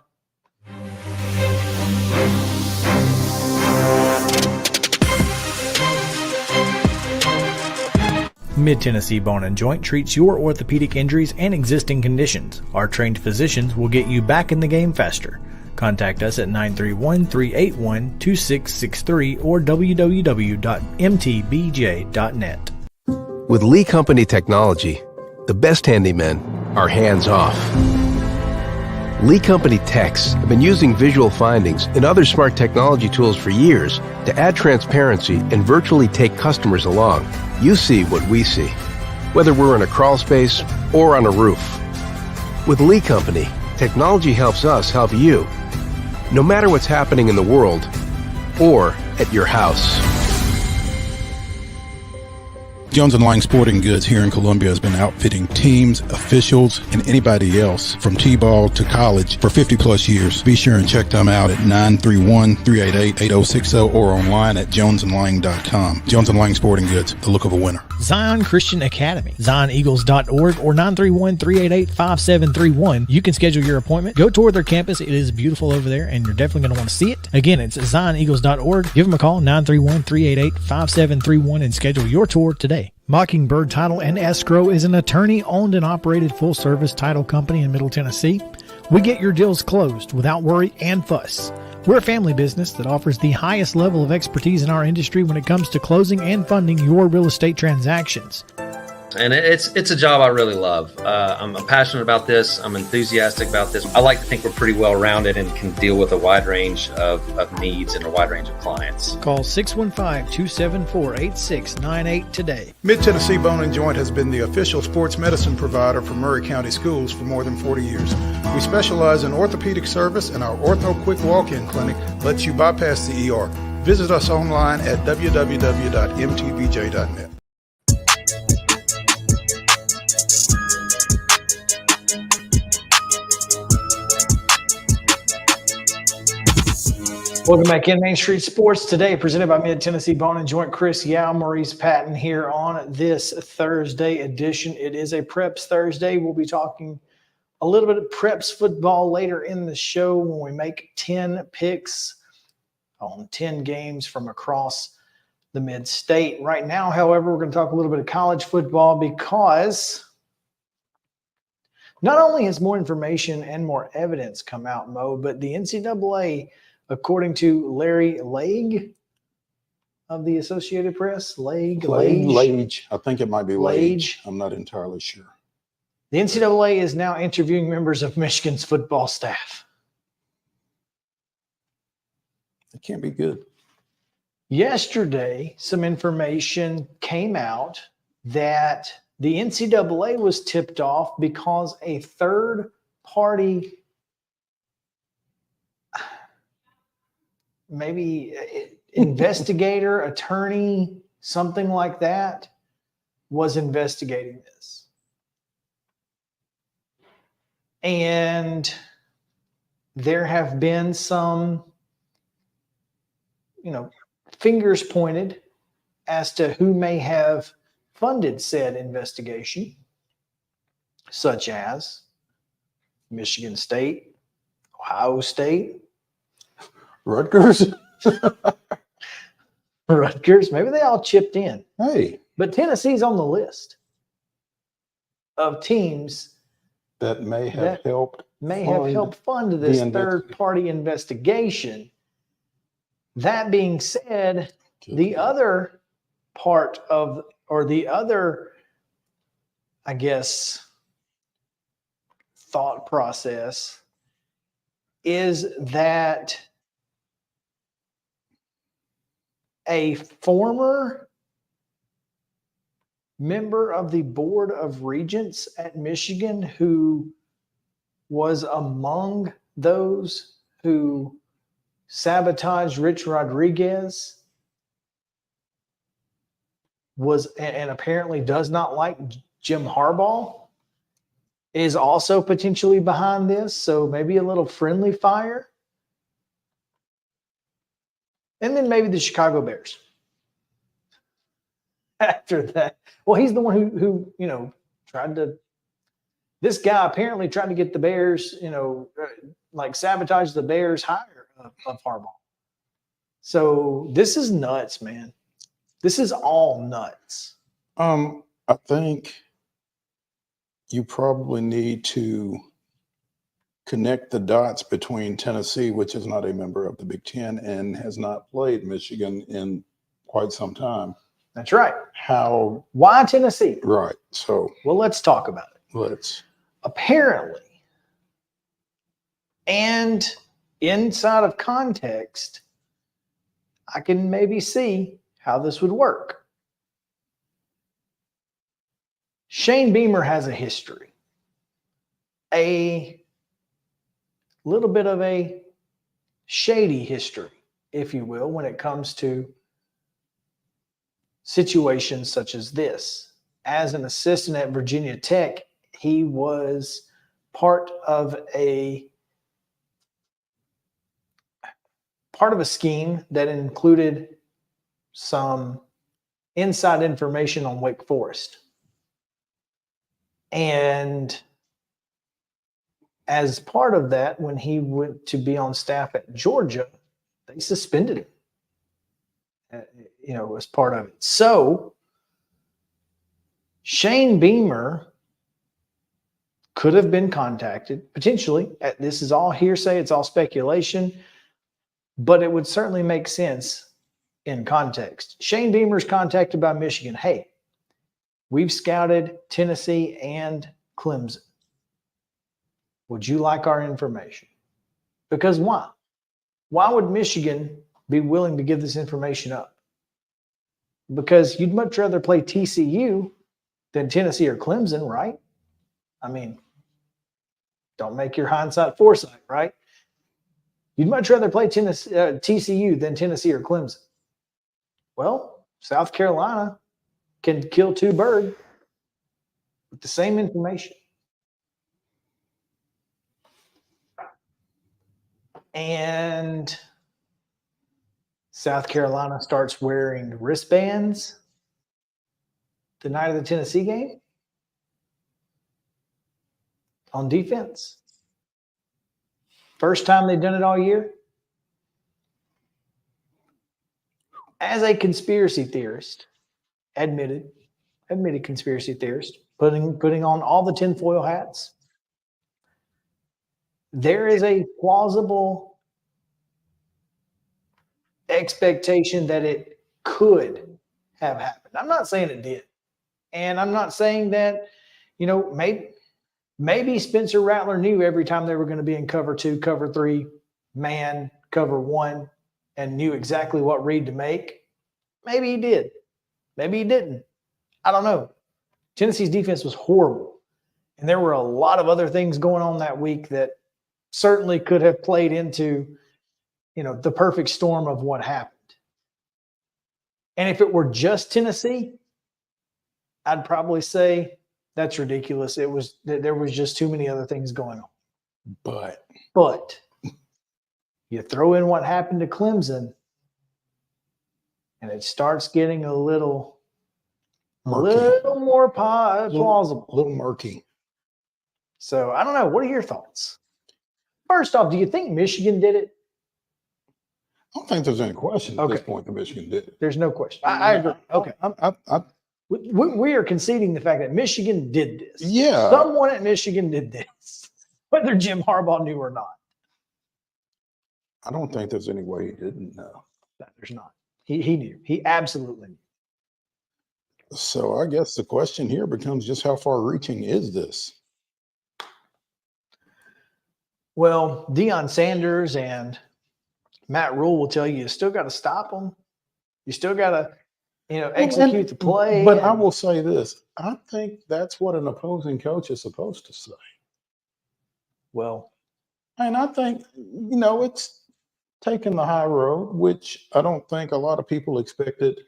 Mid-Tennessee Bone and Joint treats your orthopedic injuries and existing conditions. Our trained physicians will get you back in the game faster. Contact us at 931-381-2663 or www.mtbj.net. With Lee Company technology, the best handymen are hands-off. Lee Company techs have been using visual findings and other smart technology tools for years to add transparency and virtually take customers along. You see what we see, whether we're in a crawl space or on a roof. With Lee Company, technology helps us help you, no matter what's happening in the world or at your house. Jones & Lang Sporting Goods here in Columbia has been outfitting teams, officials, and anybody else from T-ball to college for 50 plus years. Be sure and check them out at 931-388-8060 or online at jonesandlang.com. Jones & Lang Sporting Goods, the look of a winner. Zion Christian Academy, zioneagles.org or 931-388-5731. You can schedule your appointment. Go tour their campus. It is beautiful over there, and you're definitely going to want to see it. Again, it's zioneagles.org. Give them a call, 931-388-5731, and schedule your tour today. Mockingbird Title and Escrow is an attorney-owned and operated full-service title company in Middle Tennessee. We get your deals closed without worry and fuss. We're a family business that offers the highest level of expertise in our industry when it comes to closing and funding your real estate transactions. And it's a job I really love. I'm passionate about this. I'm enthusiastic about this. I like to think we're pretty well rounded and can deal with a wide range of needs and a wide range of clients. Call 615-274-8698 today. Mid-Tennessee Bone and Joint has been the official sports medicine provider for Murray County Schools for more than 40 years. We specialize in orthopedic service, and our Ortho Quick Walk-In Clinic lets you bypass the ER. Visit us online at www.mtbj.net. Welcome back in Main Street Sports today, presented by Mid-Tennessee Bone and Joint. Chris Yao, Maurice Patton here on this Thursday edition. It is a Preps Thursday. We'll be talking a little bit of Preps football later in the show when we make 10 picks on 10 games from across the mid-state. Right now, however, we're going to talk a little bit of college football because not only has more information and more evidence come out, Mo, but the NCAA, according to Larry Lage of the Associated Press, Lage. I think it might be Lage. I'm not entirely sure. The NCAA is now interviewing members of Michigan's football staff. It can't be good. Yesterday, some information came out that the NCAA was tipped off because a third party, maybe investigator, attorney, something like that, was investigating this. And there have been some, fingers pointed as to who may have funded said investigation, such as Michigan State, Ohio State, Rutgers? Rutgers. Maybe they all chipped in. Hey. But Tennessee's on the list of teams that may have helped fund this third-party investigation. That being said, the other part of, or the other, I guess, thought process is that a former member of the Board of Regents at Michigan who was among those who sabotaged Rich Rodriguez was, and apparently does not like Jim Harbaugh, is also potentially behind this. So maybe a little friendly fire. And then maybe the Chicago Bears. After that, well, he's the one who tried to. This guy apparently tried to get the Bears, sabotage the Bears hire of Harbaugh. So this is nuts, man. This is all nuts. I think you probably need to connect the dots between Tennessee, which is not a member of the Big Ten and has not played Michigan in quite some time. That's right. How? Why Tennessee? Right. So Well, let's talk about it. let's. Apparently, and inside of context, I can maybe see how this would work. Shane Beamer has a history, a little bit of a shady history, if you will, when it comes to situations such as this. As an assistant at Virginia Tech, he was part of a scheme that included some inside information on Wake Forest. And as part of that, when he went to be on staff at Georgia, they suspended him, as part of it. So Shane Beamer could have been contacted, potentially. This is all hearsay, it's all speculation, but it would certainly make sense in context. Shane Beamer's contacted by Michigan. Hey, we've scouted Tennessee and Clemson. Would you like our information? Because why? Why would Michigan be willing to give this information up? Because you'd much rather play TCU than Tennessee or Clemson, right? I mean, don't make your hindsight foresight, right? You'd much rather play TCU than Tennessee or Clemson. Well, South Carolina can kill two birds with the same information. And South Carolina starts wearing wristbands the night of the Tennessee game on defense. First time they've done it all year. As a conspiracy theorist, admitted conspiracy theorist, putting on all the tinfoil hats, there is a plausible expectation that it could have happened. I'm not saying it did. And I'm not saying that, maybe Spencer Rattler knew every time they were going to be in cover 2, cover 3, man, cover 1, and knew exactly what read to make. Maybe he did. Maybe he didn't. I don't know. Tennessee's defense was horrible. And there were a lot of other things going on that week that certainly could have played into, the perfect storm of what happened. And if it were just Tennessee, I'd probably say that's ridiculous. There was just too many other things going on. But you throw in what happened to Clemson, and it starts getting a little more plausible. A little murky. So I don't know. What are your thoughts? First off, do you think Michigan did it? I don't think there's any question at this point that Michigan did it. There's no question. I agree. Okay. I We are conceding the fact that Michigan did this. Yeah. Someone at Michigan did this, whether Jim Harbaugh knew or not. I don't think there's any way he didn't know. No, there's not. He knew. He absolutely knew. So I guess the question here becomes just how far reaching is this? Well, Deion Sanders and Matt Rule will tell you still got to stop them. You still got to, execute the play. But I will say this. I think that's what an opposing coach is supposed to say. Well, and I think, it's taking the high road, which I don't think a lot of people expected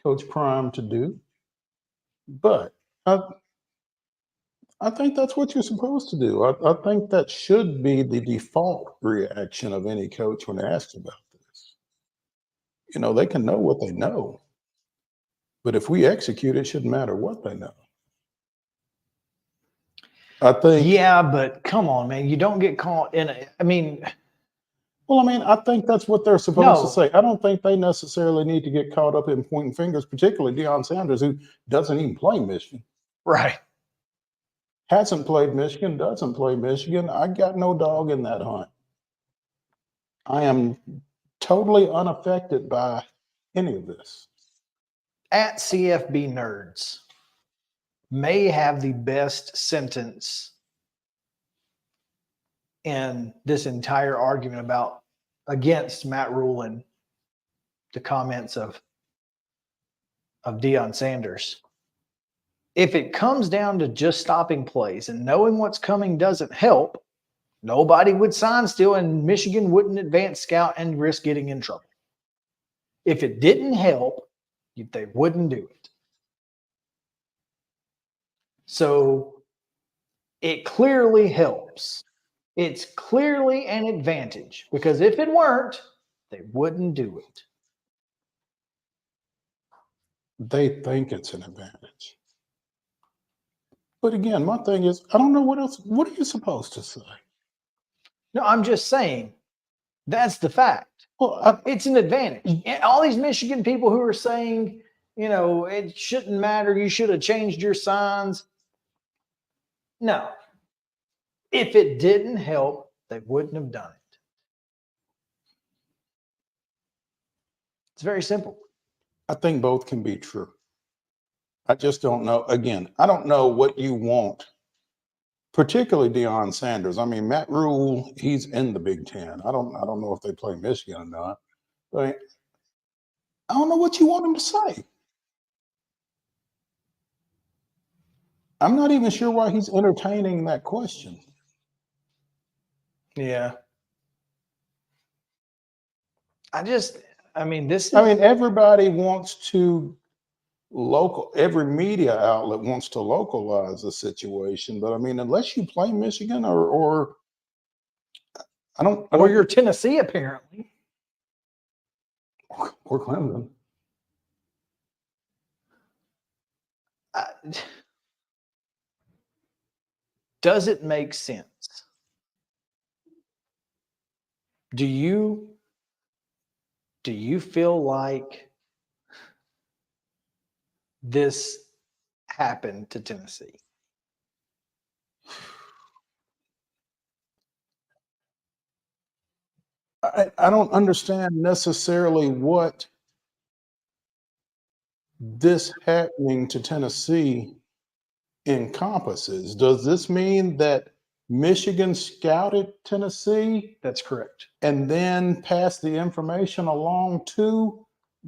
Coach Prime to do. But I think that's what you're supposed to do. I think that should be the default reaction of any coach when asked about this. They can know what they know. But if we execute, it shouldn't matter what they know. I think. Yeah, but come on, man. You don't get caught in a, I think that's what they're supposed to say. I don't think they necessarily need to get caught up in pointing fingers, particularly Deion Sanders, who doesn't even play Michigan. Right. hasn't played Michigan, doesn't play Michigan. I got no dog in that hunt. I am totally unaffected by any of this. At CFB Nerds may have the best sentence in this entire argument against Matt Rule and the comments of Deion Sanders. If it comes down to just stopping plays and knowing what's coming doesn't help, nobody would sign still, and Michigan wouldn't advance scout and risk getting in trouble. If it didn't help, they wouldn't do it. So it clearly helps. It's clearly an advantage, because if it weren't, they wouldn't do it. They think it's an advantage. But again, my thing is, I don't know what else. What are you supposed to say? No, I'm just saying that's the fact. Well, It's an advantage. And all these Michigan people who are saying, it shouldn't matter, you should have changed your signs. No. If it didn't help, they wouldn't have done it. It's very simple. I think both can be true. I just don't know. Again, I don't know what you want, particularly Deion Sanders. I mean, Matt Rule, he's in the Big Ten. I don't know if they play Michigan or not. But I don't know what you want him to say. I'm not even sure why he's entertaining that question. Yeah. Everybody wants to every media outlet wants to localize the situation, but I mean, unless you play Michigan or you're Tennessee, apparently. Or Clemson. Does it make sense? Do you feel like this happened to Tennessee? I don't understand necessarily what this happening to Tennessee encompasses. Does this mean that Michigan scouted Tennessee? That's correct. And then passed the information along to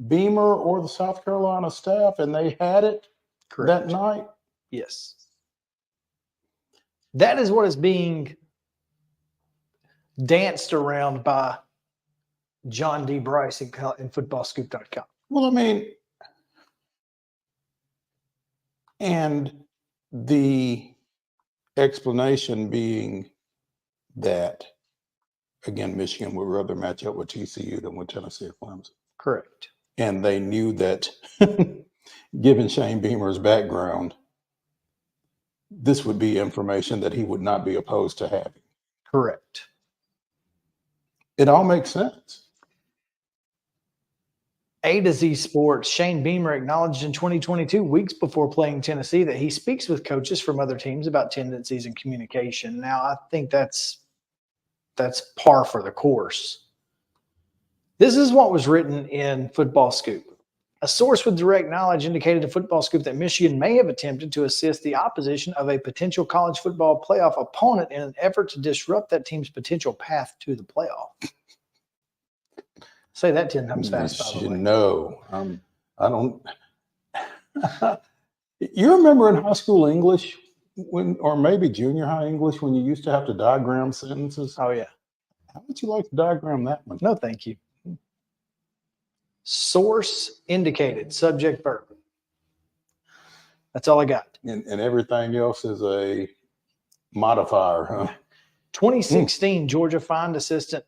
Beamer or the South Carolina staff, and they had it Correct. that night? Yes. That is what is being danced around by John D. Bryce in footballscoop.com. Well, I mean, and the explanation being that, again, Michigan would rather match up with TCU than with Tennessee or Clemson. Correct. And they knew that, given Shane Beamer's background, this would be information that he would not be opposed to having. Correct. It all makes sense. A to Z Sports, Shane Beamer acknowledged in 2022, weeks before playing Tennessee, that he speaks with coaches from other teams about tendencies and communication. Now, I think that's par for the course. This is what was written in Football Scoop. A source with direct knowledge indicated to Football Scoop that Michigan may have attempted to assist the opposition of a potential college football playoff opponent in an effort to disrupt that team's potential path to the playoff. Say that 10 times fast, by the way. No, I don't. You remember in high school English, or maybe junior high English, when you used to have to diagram sentences? Oh, yeah. How would you like to diagram that one? No, thank you. Source indicated, subject verb. That's all I got. And everything else is a modifier, huh? 2016, Georgia fined assistant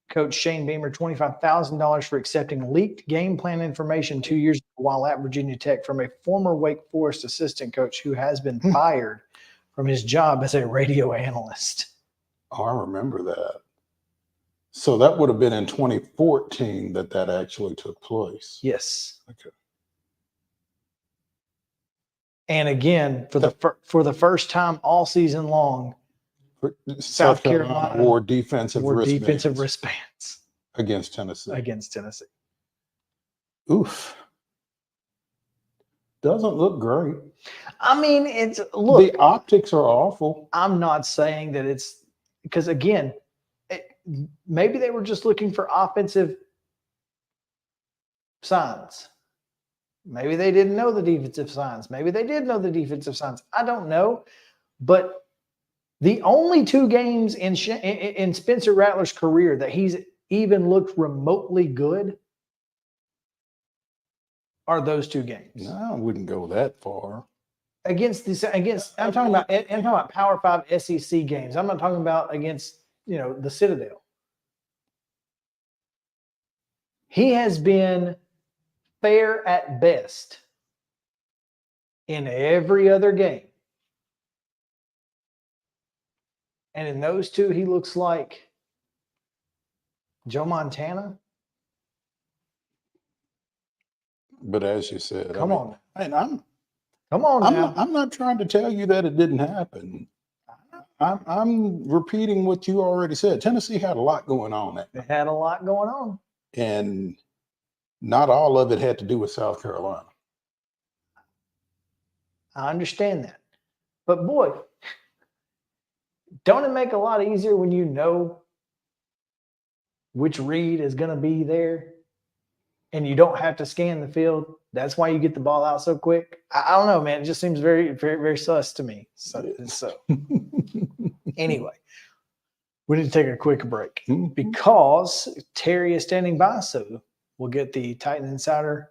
coach Shane Beamer $25,000 for accepting leaked game plan information 2 years ago while at Virginia Tech from a former Wake Forest assistant coach who has been fired from his job as a radio analyst. Oh, I remember that. So that would have been in 2014 that actually took place. Yes. Okay. And again, for the first time all season long, South Carolina wore defensive defensive wristbands wristbands against Tennessee. Oof. Doesn't look great. I mean, The optics are awful. I'm not saying that it's because, again, maybe they were just looking for offensive signs. Maybe they didn't know the defensive signs. Maybe they did know the defensive signs. I don't know. But the only 2 games in Spencer Rattler's career that he's even looked remotely good are those 2 games. No, I wouldn't go that far. I'm talking about Power 5 SEC games. I'm not talking about against, the Citadel. He has been fair at best in every other game. And in those 2, he looks like Joe Montana. But as you said, Come on. And I'm not trying to tell you that it didn't happen. I'm repeating what you already said. Tennessee had a lot going on. They had a lot going on. And not all of it had to do with South Carolina. I understand that. But boy, don't it make a lot easier when you know which read is going to be there and you don't have to scan the field? That's why you get the ball out so quick. I don't know, man. It just seems very, very, very sus to me. So anyway, we need to take a quick break because Terry is standing by. So we'll get the Titan Insider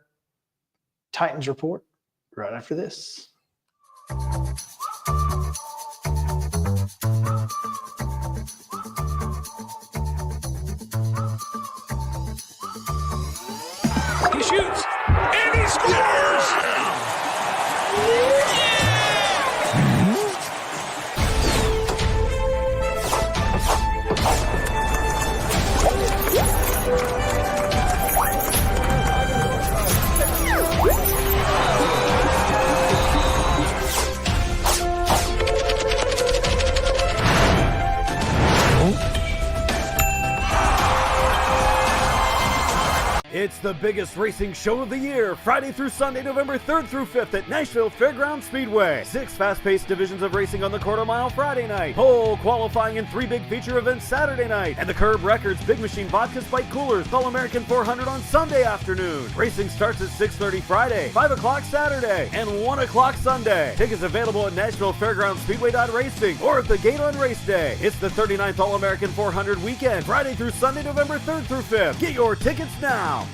Titans report right after this. He shoots and he scores! It's the biggest racing show of the year, Friday through Sunday, November 3rd through 5th at Nashville Fairgrounds Speedway. 6 fast-paced divisions of racing on the quarter-mile Friday night, pole qualifying and 3 big feature events Saturday night, and the Curb Records Big Machine Vodka Spike Coolers All-American 400 on Sunday afternoon. Racing starts at 6:30 Friday, 5 o'clock Saturday, and 1 o'clock Sunday. Tickets available at Nashville Fairgrounds Speedway.racing or at the gate on race day. It's the 39th All-American 400 weekend, Friday through Sunday, November 3rd through 5th. Get your tickets now.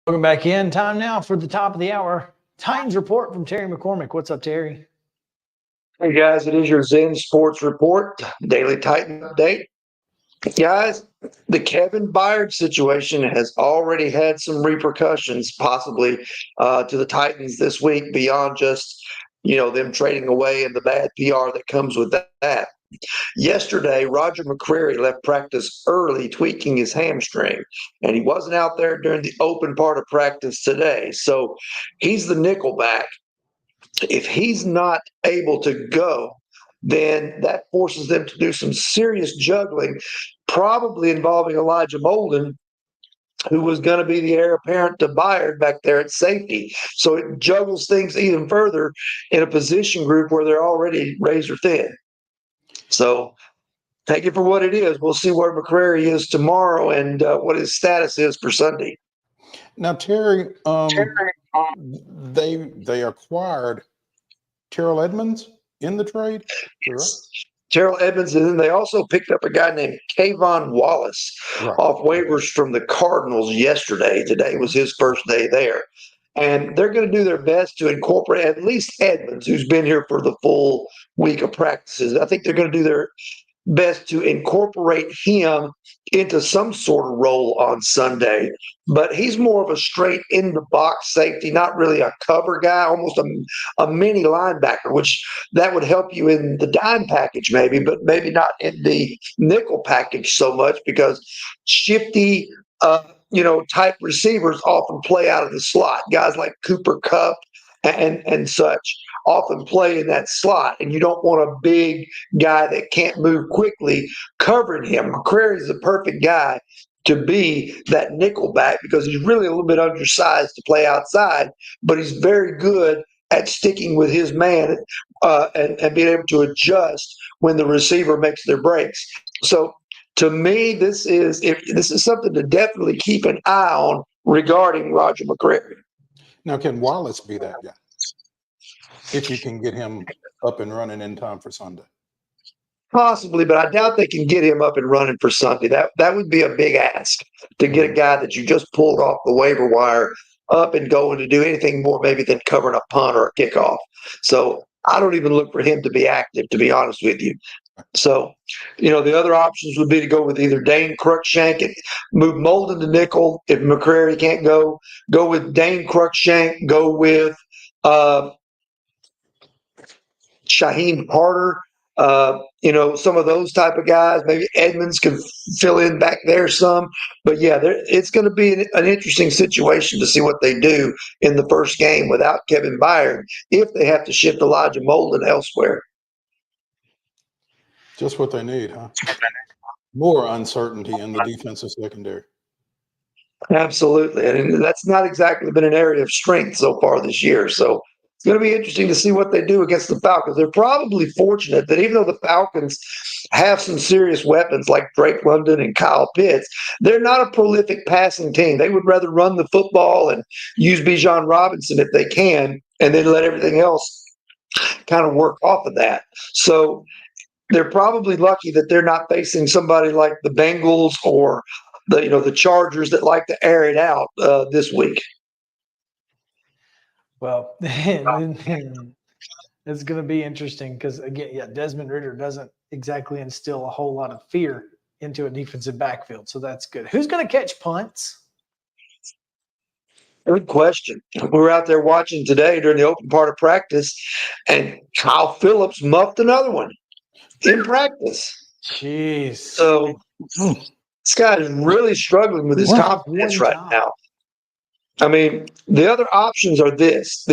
Welcome back in. Time now for the top of the hour Titans report from Terry McCormick. What's up, Terry? Hey guys, it is your Zen Sports Report, Daily Titan Update. Guys, the Kevin Byard situation has already had some repercussions possibly to the Titans this week beyond just, them trading away and the bad PR that comes with that. Yesterday, Roger McCreary left practice early, tweaking his hamstring, and he wasn't out there during the open part of practice today. So he's the nickelback. If he's not able to go, then that forces them to do some serious juggling, probably involving Elijah Molden, who was going to be the heir apparent to Byard back there at safety. So it juggles things even further in a position group where they're already razor thin. So take it for what it is. We'll see where McCreary is tomorrow and what his status is for Sunday. Now, Terry, they acquired Terrell Edmonds in the trade. Terrell Edmonds, and then they also picked up a guy named Kayvon Wallace off waivers from the Cardinals yesterday. Today was his first day there. And they're going to do their best to incorporate at least Edmonds, who's been here for the full week of practices. I think they're going to do best to incorporate him into some sort of role on Sunday. But he's more of a straight in the box safety, not really a cover guy, almost a mini linebacker, which that would help you in the dime package maybe, but maybe not in the nickel package so much, because shifty type receivers often play out of the slot. Guys like Cooper Kupp and such often play in that slot, and you don't want a big guy that can't move quickly covering him. McCrary is the perfect guy to be that nickel back, because he's really a little bit undersized to play outside, but he's very good at sticking with his man and being able to adjust when the receiver makes their breaks. So to me, this is something to definitely keep an eye on regarding Roger McCrary. Now, can Wallace be that guy if you can get him up and running in time for Sunday? Possibly, but I doubt they can get him up and running for Sunday. That would be a big ask to get a guy that you just pulled off the waiver wire up and going to do anything more maybe than covering a punt or a kickoff. So I don't even look for him to be active, to be honest with you. So, the other options would be to go with either Dane Cruikshank and move Molden to nickel. If McCrary can't go with Dane Cruikshank, go with Shaheem Carter. Some of those type of guys. Maybe Edmonds could fill in back there some. But yeah, it's going to be an interesting situation to see what they do in the first game without Kevin Byard, if they have to shift Elijah Molden elsewhere. Just what they need, huh? More uncertainty in the defensive secondary. Absolutely. And that's not exactly been an area of strength so far this year. So it's going to be interesting to see what they do against the Falcons. They're probably fortunate that even though the Falcons have some serious weapons like Drake London and Kyle Pitts, they're not a prolific passing team. They would rather run the football and use Bijan Robinson if they can, and then let everything else kind of work off of that. So they're probably lucky that they're not facing somebody like the Bengals or the Chargers that like to air it out this week. Well, it's going to be interesting because, again, Desmond Ridder doesn't exactly instill a whole lot of fear into a defensive backfield, so that's good. Who's going to catch punts? Good question. We were out there watching today during the open part of practice, and Kyle Phillips muffed another one in practice. Jeez. So this guy is really struggling with his confidence right now. I mean, the other options are this.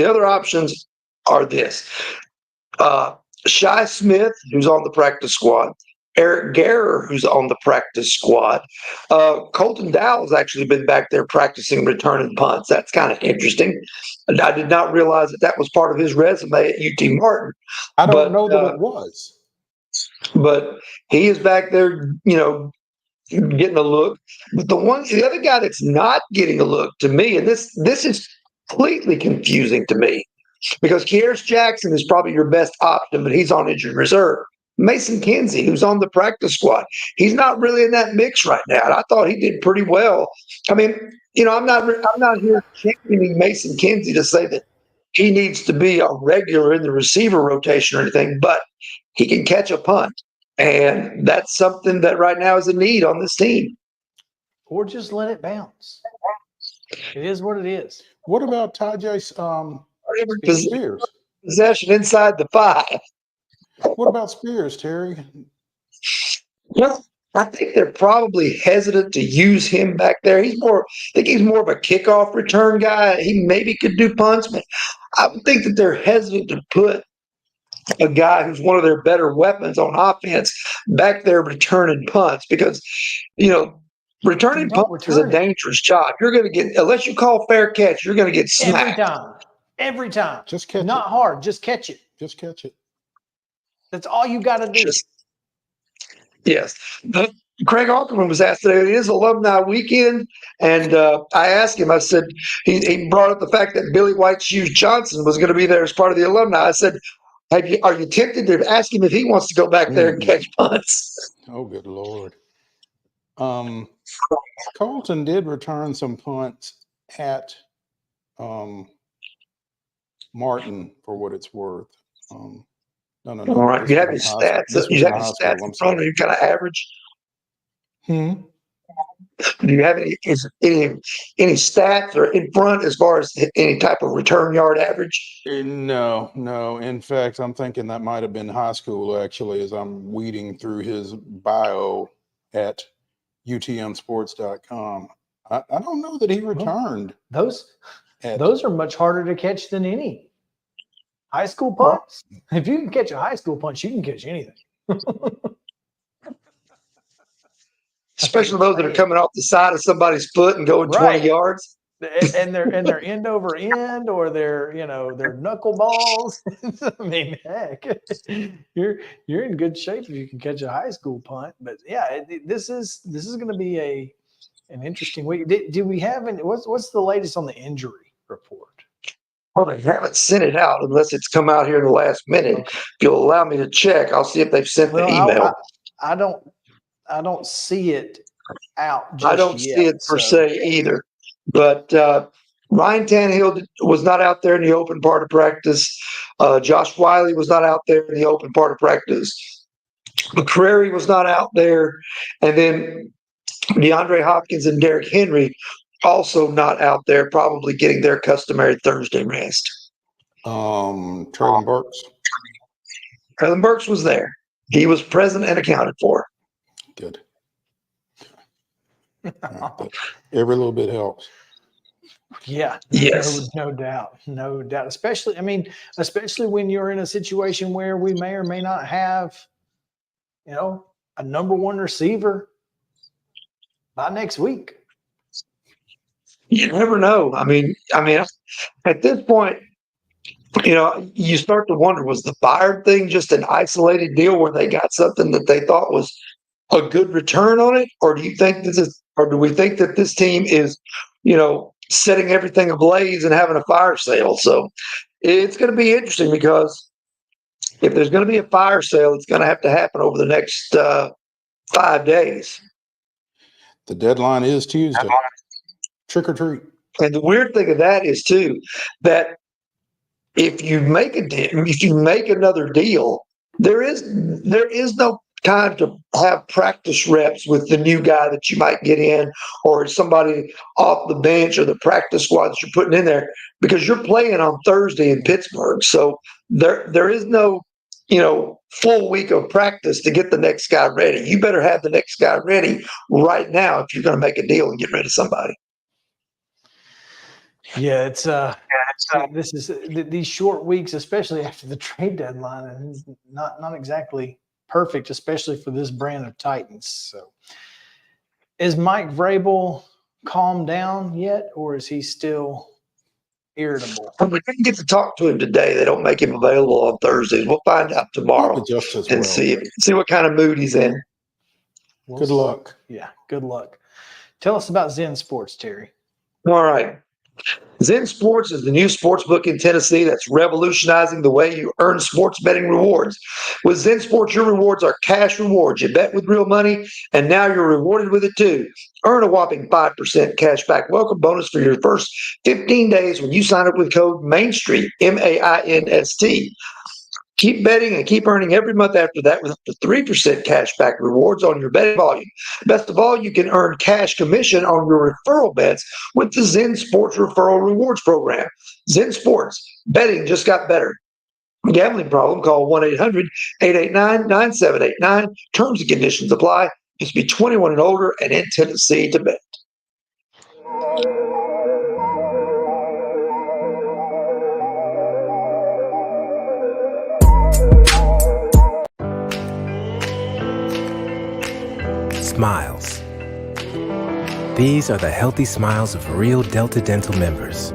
Shai Smith, who's on the practice squad. Eric Garrer, who's on the practice squad. Colton Dowell has actually been back there practicing returning punts. That's kind of interesting. And I did not realize that was part of his resume at UT Martin. I don't know that it was. But he is back there, getting a look. But the other guy that's not getting a look to me, and this is completely confusing to me, because Kearis Jackson is probably your best option, but he's on injured reserve. Mason Kinsey, who's on the practice squad, he's not really in that mix right now. And I thought he did pretty well. I mean, I'm not here championing Mason Kinsey to say that he needs to be a regular in the receiver rotation or anything, but he can catch a punt. And that's something that right now is a need on this team. Or just let it bounce. It is what it is. What about Tajay Spears? Possession inside the 5. What about Spears, Terry? Well, I think they're probably hesitant to use him back there. I think he's more of a kickoff return guy. He maybe could do punts, but I would think that they're hesitant to put a guy who's one of their better weapons on offense back there returning punts, because, returning punts is a dangerous job. You're going to get, unless you call fair catch, you're going to get smacked. Every time. Just catch it. Not hard. Just catch it. Just catch it. That's all you got to do. Yes. Craig Ackerman was asked today, it is alumni weekend, and I asked him, I said, he brought up the fact that Billy White Shoes Johnson was going to be there as part of the alumni. I said, are you tempted to ask him if he wants to go back there and catch punts? Oh, good Lord. Colton did return some punts at Martin, for what it's worth. No. All right. This You have was any in high- stats? this You was have in any high stats school. in I'm front of sorry. you, kind of average? Hmm. Do you have any stats or in front as far as any type of return yard average? No. In fact, I'm thinking that might have been high school actually, as I'm weeding through his bio at utmsports.com. I don't know that he returned. Those At, are much harder to catch than any high school punts. If you can catch a high school punch, you can catch anything. Especially those that are coming off the side of somebody's foot and going 20 Right. yards. And they're end over end, or they're knuckleballs. I mean, heck, you're in good shape if you can catch a high school punt. But yeah, this is going to be an interesting week. Do we have any? What's the latest on the injury report? Well, they haven't sent it out unless it's come out here in the last minute. Okay. If you'll allow me to check, I'll see if they've sent the email. I don't see it out just I don't yet, see it per so. se either. But Ryan Tannehill was not out there in the open part of practice. Josh Wiley was not out there in the open part of practice. McCrary was not out there. And then DeAndre Hopkins and Derrick Henry also not out there, probably getting their customary Thursday rest. Traylon Burks. Traylon Burks was there. He was present and accounted for. Good. Right, every little bit helps. Yeah. Yes. No doubt. Especially when you're in a situation where we may or may not have, a number one receiver by next week. You never know. I mean, at this point, you start to wonder, was the Byard thing just an isolated deal where they got something that they thought was a good return on it? Or do we think that this team is, setting everything ablaze and having a fire sale? So it's going to be interesting, because if there's going to be a fire sale, it's going to have to happen over the next 5 days. The deadline is Tuesday. Trick or treat. And the weird thing of that is too, that if you make another deal, there is no time to have practice reps with the new guy that you might get in, or somebody off the bench, or the practice squad that you're putting in there, because you're playing on Thursday in Pittsburgh. So there is no, full week of practice to get the next guy ready. You better have the next guy ready right now if you're going to make a deal and get rid of somebody. Yeah, this is these short weeks, especially after the trade deadline, and not exactly perfect, especially for this brand of Titans. So, is Mike Vrabel calmed down yet, or is he still irritable? We didn't get to talk to him today. They don't make him available on Thursdays. We'll find out tomorrow Just as and well. see what kind of mood he's in. Good luck. Yeah, good luck. Tell us about Zen Sports, Terry. All right. Zen Sports is the new sports book in Tennessee that's revolutionizing the way you earn sports betting rewards. With Zen Sports, your rewards are cash rewards. You bet with real money, and now you're rewarded with it too. Earn a whopping 5% cash back welcome bonus for your first 15 days when you sign up with code MAINSTREET, MAINST. Keep betting and keep earning every month after that with up to 3% cash back rewards on your betting volume. Best of all, you can earn cash commission on your referral bets with the Zen Sports Referral Rewards Program. Zen Sports, betting just got better. Gambling problem, call 1-800-889-9789. Terms and conditions apply. Must be 21 and older and in Tennessee to bet. Smiles. These are the healthy smiles of real Delta Dental members.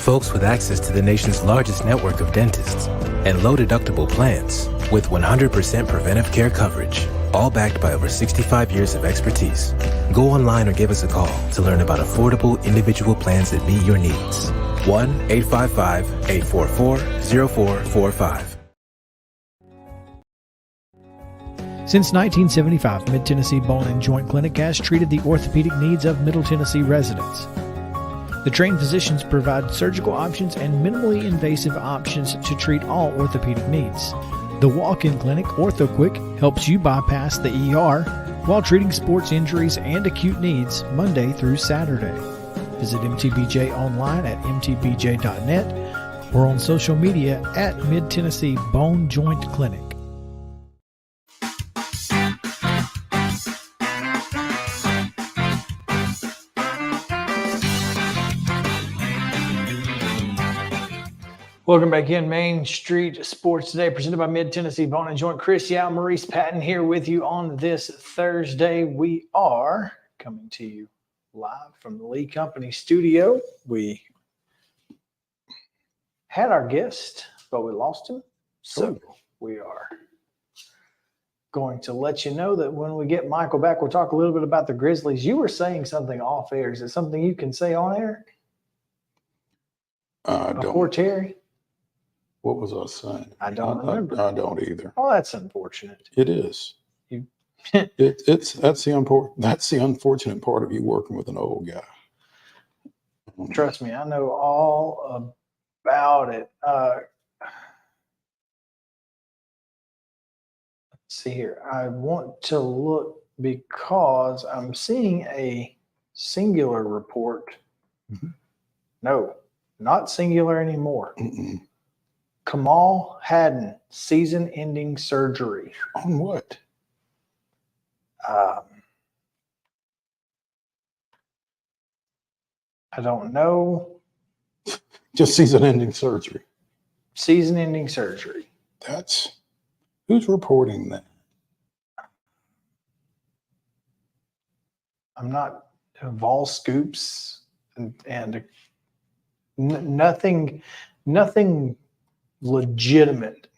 Folks with access to the nation's largest network of dentists and low-deductible plans with 100% preventive care coverage, all backed by over 65 years of expertise. Go online or give us a call to learn about affordable individual plans that meet your needs. 1-855-844-0445. Since 1975, Mid-Tennessee Bone and Joint Clinic has treated the orthopedic needs of Middle Tennessee residents. The trained physicians provide surgical options and minimally invasive options to treat all orthopedic needs. The walk-in clinic, OrthoQuick, helps you bypass the ER while treating sports injuries and acute needs Monday through Saturday. Visit MTBJ online at mtbj.net or on social media at Mid-Tennessee Bone Joint Clinic. Welcome back in. Main Street Sports Today, presented by Mid-Tennessee Bone and Joint. Chris Yao, Maurice Patton here with you on this Thursday. We are coming to you live from the Lee Company studio. We had our guest, but we lost him. So we are going to let you know that when we get Michael back, we'll talk a little bit about the Grizzlies. You were saying something off air. Is it something you can say on air? Before Terry? What was I saying? I don't remember. I don't either. Oh, that's unfortunate. It is. That's the unfortunate part of you working with an old guy. Trust me, I know all about it. Let's see here. I want to look because I'm seeing a singular report. Mm-hmm. No, not singular anymore. Kamal Hadden, season-ending surgery. On what? I don't know. Just season-ending surgery. Season-ending surgery. Who's reporting that? I'm not Vol Scoops and nothing legitimate.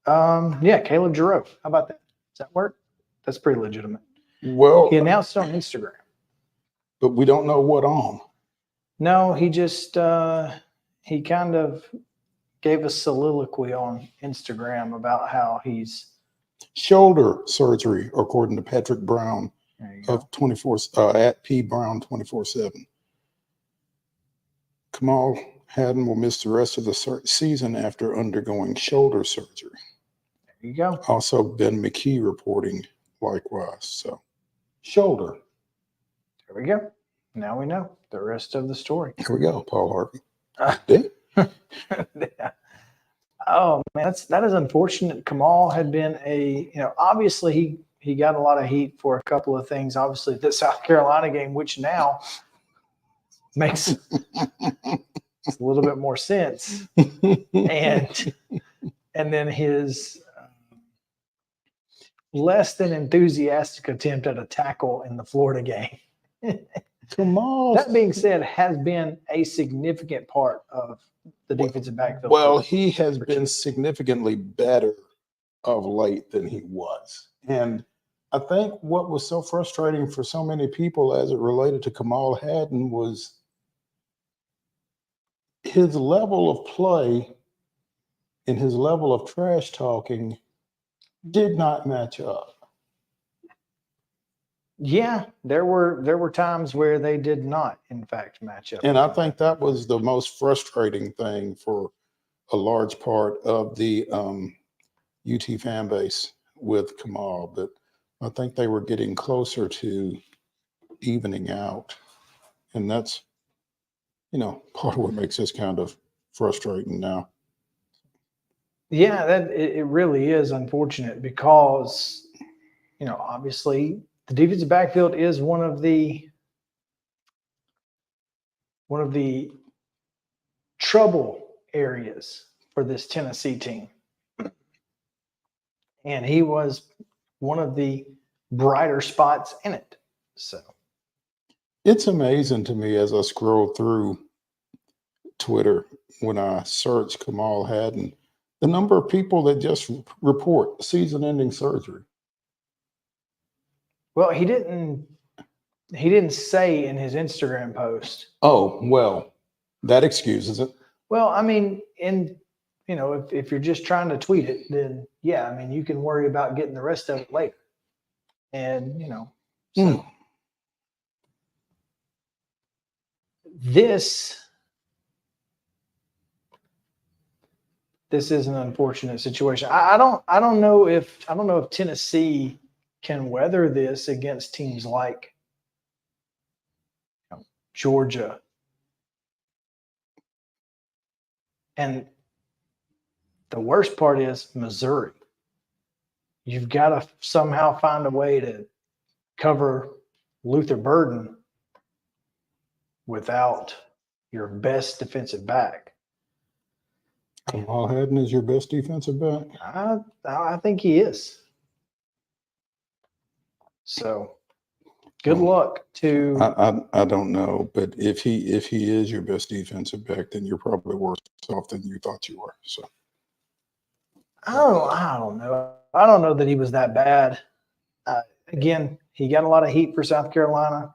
Yeah, Caleb Giroux. How about that? Does that work? That's pretty legitimate. Well, he announced it on Instagram. But we don't know what on. No, he just he kind of gave a soliloquy on Instagram about how he's shoulder surgery, according to Patrick Brown of 24 at P Brown 24/7. Kamal Hadden will miss the rest of the season after undergoing shoulder surgery. There you go. Also, Ben McKee reporting likewise. So, shoulder. There we go. Now we know the rest of the story. Here we go, Paul Harvey. Yeah. Oh man, that is unfortunate. Kamal had been obviously he got a lot of heat for a couple of things. Obviously, the South Carolina game, which now makes a little bit more sense, and then his less than enthusiastic attempt at a tackle in the Florida game. Kamal, that being said, has been a significant part of the defensive backfield. Well, he has been significantly better of late than he was. And I think what was so frustrating for so many people as it related to Kamal Hadden was his level of play and his level of trash talking did not match up. Yeah, there were times where they did not, in fact, match up. And I think that was the most frustrating thing for a large part of the UT fan base with Kamal. But I think they were getting closer to evening out. And that's, part of what makes this kind of frustrating now. Yeah, it really is unfortunate because, obviously the defensive backfield is one of the trouble areas for this Tennessee team. And he was one of the brighter spots in it. So it's amazing to me as I scroll through Twitter when I search Kamal Hadden, the number of people that just report season-ending surgery. Well, he didn't say in his Instagram post. Oh, well, that excuses it. Well, I mean, if you're just trying to tweet it, then yeah, I mean, you can worry about getting the rest of it later. And, this is an unfortunate situation. I don't know if Tennessee can weather this against teams like Georgia. And the worst part is Missouri. You've got to somehow find a way to cover Luther Burden without your best defensive back. Kamal Haddon is your best defensive back? I think he is. So good luck to. I don't know, but if he is your best defensive back, then you're probably worse off than you thought you were. So I don't know. I don't know that he was that bad. Again, he got a lot of heat for South Carolina,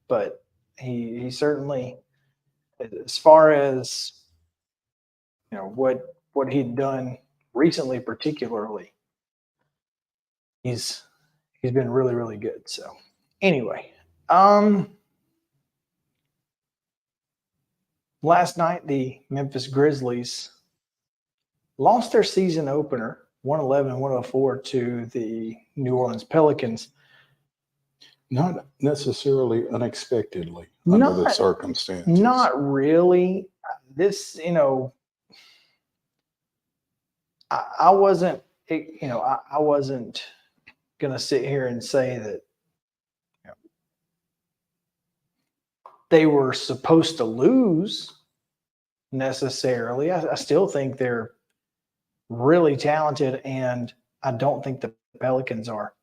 but he certainly, as far as what he'd done recently, particularly, he's been really, really good. So anyway, last night the Memphis Grizzlies lost their season opener 111-104 to the New Orleans Pelicans. not necessarily unexpectedly under the circumstances. Not really. This, I wasn't, I wasn't going to sit here and say that they were supposed to lose necessarily. I still think they're really talented, and I don't think the Pelicans are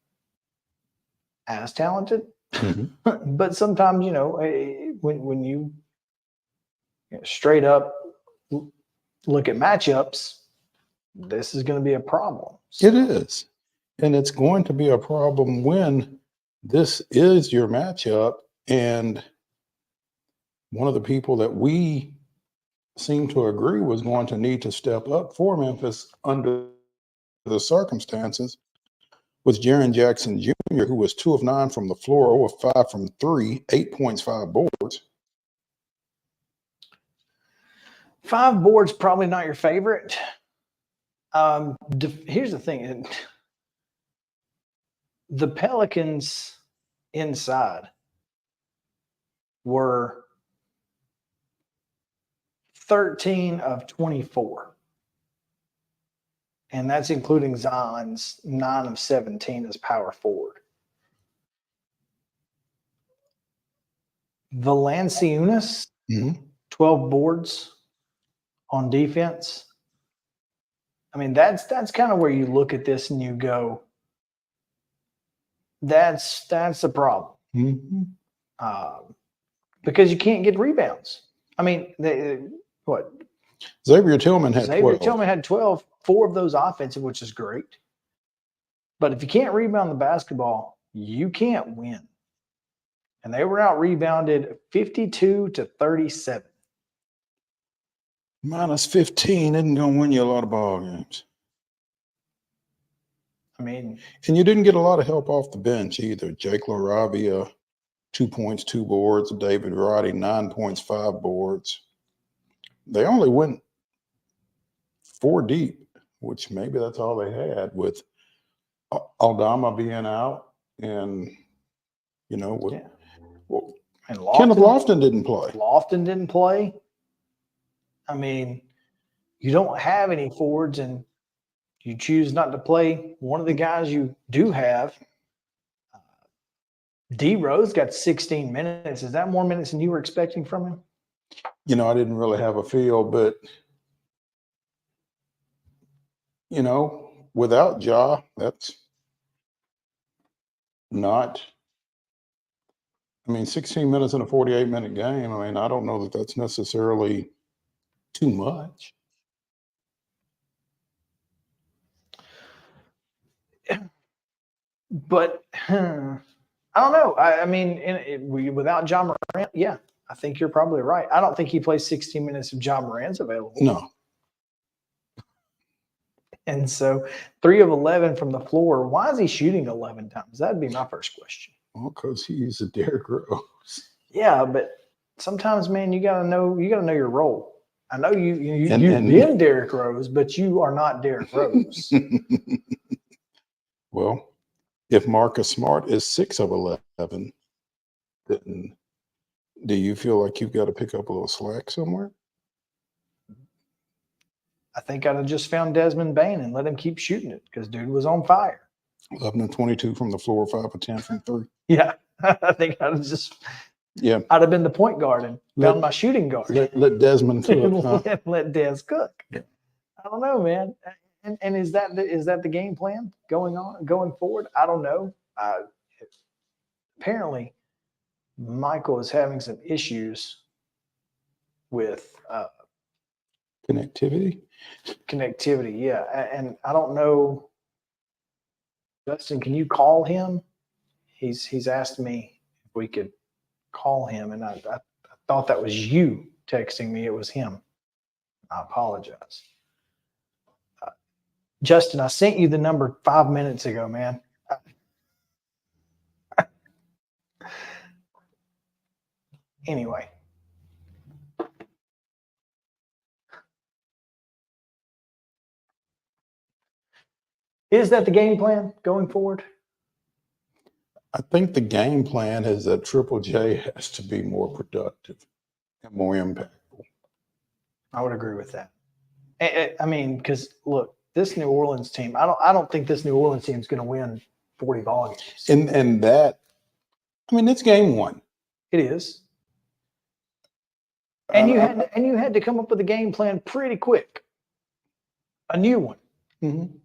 as talented. Mm-hmm. But sometimes, when you straight up look at matchups, this is going to be a problem. So, It is. And it's going to be a problem when this is your matchup. And one of the people that we seem to agree was going to need to step up for Memphis under the circumstances was Jaren Jackson Jr., who was 2 of 9 from the floor, 0 of 5 from 3, 8 points, 5 boards. 5 boards, probably not your favorite. Here's the thing. The Pelicans inside were 13 of 24. And that's including Zion's 9 of 17 as power forward. Valanciunas, 12 boards on defense. I mean, that's kind of where you look at this and you go, that's the problem. Mm-hmm. Because you can't get rebounds. I mean, what? Xavier Tillman had 12. Xavier Tillman had 12, 4 of those offensive, which is great. But if you can't rebound the basketball, you can't win. And they were out rebounded 52-37. Minus 15 isn't going to win you a lot of ball games. I mean, and you didn't get a lot of help off the bench either. Jake LaRavia, 2 points, 2 boards. David Roddy, 9 points, 5 boards. They only went 4 deep, which maybe that's all they had, with Aldama being out and, with and Kenneth Lofton didn't play. Lofton didn't play. I mean, you don't have any forwards and you choose not to play one of the guys you do have. D Rose got 16 minutes. Is that more minutes than you were expecting from him? I didn't really have a feel, but, without Ja, that's not, 16 minutes in a 48-minute game. I don't know that that's necessarily too much. But I don't know. Without Ja Morant, yeah, I think you're probably right. I don't think he plays 16 minutes if Ja Morant's available. No. And so 3 of 11 from the floor. Why is he shooting 11 times? That'd be my first question. Well, because he's a Derrick Rose. Yeah, but sometimes, man, you gotta know your role. I know you've And- been Derrick Rose, but you are not Derrick Rose. Well, if Marcus Smart is 6 of 11, then do you feel like you've got to pick up a little slack somewhere? I think I'd have just found Desmond Bain and let him keep shooting it because dude was on fire. 11 of 22 from the floor, 5 of 10 from 3. Yeah, I think I'd have just. Yeah. I'd have been the point guard and found my shooting guard. Let Desmond cook. Huh? let Des cook. Yeah. I don't know, man. And is that the game plan going forward? I don't know. Apparently, Michael is having some issues with Connectivity. Yeah, and I don't know. Justin, can you call him? He's asked me if we could call him, and I thought that was you texting me. It was him. I apologize. Justin, I sent you the number 5 minutes ago, man. Anyway. Is that the game plan going forward? I think the game plan is that Triple J has to be more productive and more impactful. I would agree with that. I mean, because look, this New Orleans team, I don't think this New Orleans team is going to win 40 ball games. And that, I mean, it's game 1. It is. And you had to come up with a game plan pretty quick. A new one. Mm-hmm.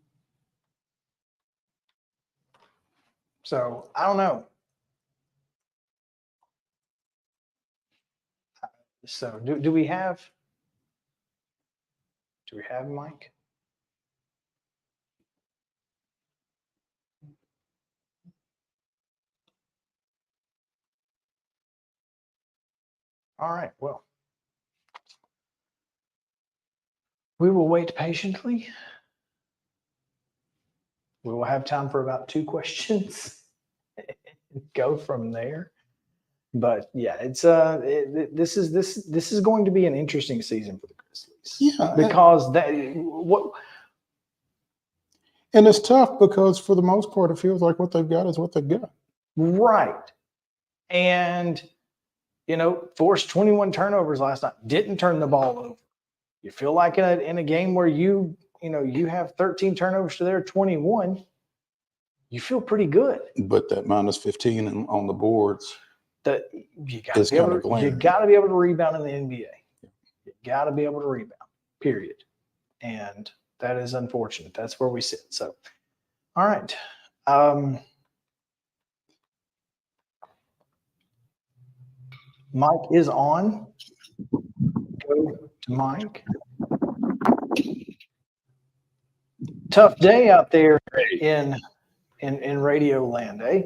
So I don't know. So do we have Mike? All right, well, we will wait patiently. We will have time for about 2 questions. Go from there. But yeah, it's this is going to be an interesting season for the Grizzlies. Yeah, because and it's tough because for the most part it feels like what they've got is what they've got. Right. And forced 21 turnovers last night. Didn't turn the ball over. You feel like in a game where you have 13 turnovers to their 21, you feel pretty good. But that minus 15 on the boards, that you got to be able to rebound in the NBA. You got to be able to rebound. Period. And that is unfortunate. That's where we sit. So, all right. Mike is on. Go to Mike. Tough day out there in radio land, eh?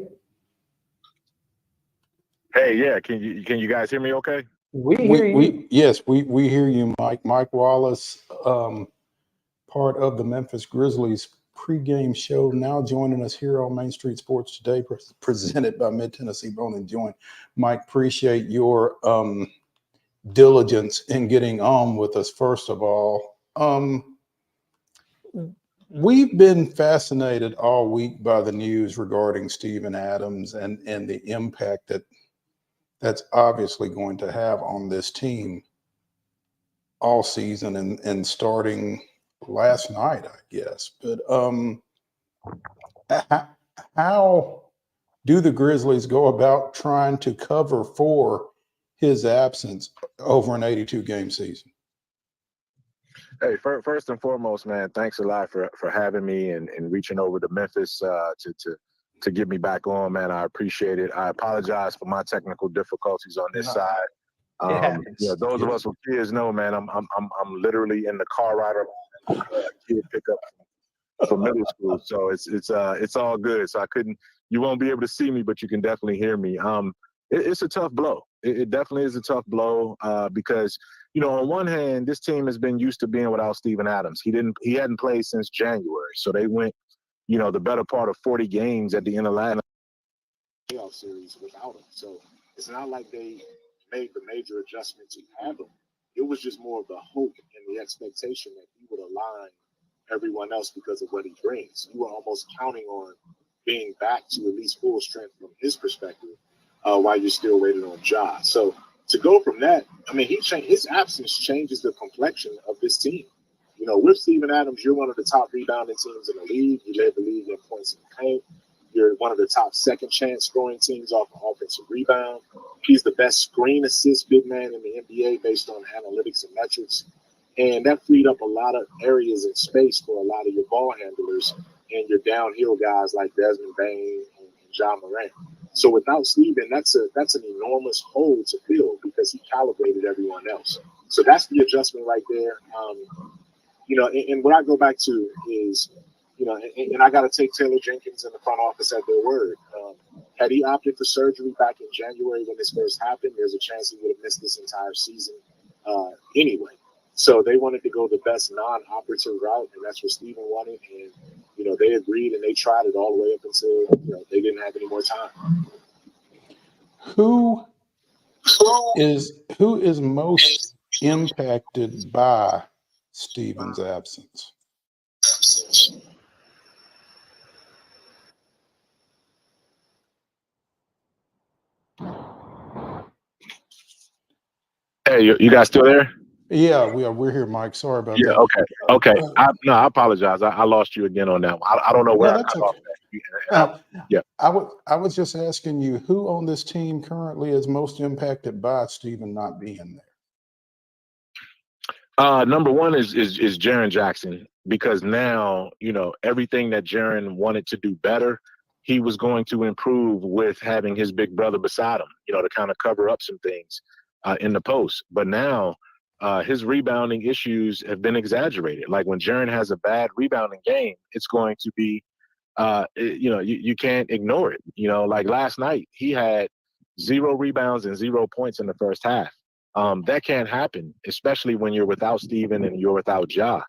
Hey, yeah. Can you guys hear me okay? We hear you. Yes, we hear you, Mike. Mike Wallace, part of the Memphis Grizzlies pregame show, now joining us here on Main Street Sports Today, presented by Mid-Tennessee Bone & Joint. Mike, appreciate your diligence in getting on with us, first of all. We've been fascinated all week by the news regarding Steven Adams and the impact that's obviously going to have on this team all season and starting last night, I guess. But how do the Grizzlies go about trying to cover for his absence over an 82-game season? Hey, first and foremost, man, thanks a lot for having me and reaching over to Memphis to get me back on, man. I appreciate it. I apologize for my technical difficulties on this side. Those of us with kids know, man, I'm literally in the car rider kid pickup for middle school, so it's all good. So you won't be able to see me, but you can definitely hear me. It's a tough blow. It definitely is a tough blow because, on one hand, this team has been used to being without Steven Adams. He hadn't played since January, so they went, the better part of 40 games at the end of last playoff series without him. So it's not like they made the major adjustment to have him, it was just more of the hope and the expectation that he would align everyone else because of what he brings. You were almost counting on being back to at least full strength from his perspective while you're still waiting on Ja. So to go from that, I mean, his absence changes the complexion of this team. You know, with Steven Adams, you're one of the top rebounding teams in the league. You led the league in points in the paint. You're one of the top second chance scoring teams off of offensive rebound. He's the best screen assist big man in the NBA based on analytics and metrics. And that freed up a lot of areas and space for a lot of your ball handlers and your downhill guys like Desmond Bain and Ja Morant. So without Steven, that's an enormous hole to fill because he calibrated everyone else. So that's the adjustment right there. You know, and what I go back to is, you know, and I got to take Taylor Jenkins in the front office at their word. Had he opted for surgery back in January when this first happened, there's a chance he would have missed this entire season anyway. So they wanted to go the best non-operative route, and that's what Steven wanted. And, you know, they agreed and they tried it all the way up until, you know, they didn't have any more time. Who is most impacted by Steven's absence? Hey, you guys still there? Yeah, we're here, Mike. Sorry about that. Okay. I apologize. I lost you again on that one. I don't know where I cut off at. Yeah. I was just asking you, who on this team currently is most impacted by Steven not being there? Number one is Jaren Jackson, because now, you know, everything that Jaren wanted to do better, he was going to improve with having his big brother beside him, you know, to kind of cover up some things in the post. But now his rebounding issues have been exaggerated. Like when Jaren has a bad rebounding game, it's going to be, you know, you can't ignore it. You know, like last night, he had 0 rebounds and 0 points in the first half. That can't happen, especially when you're without Steven and you're without Ja.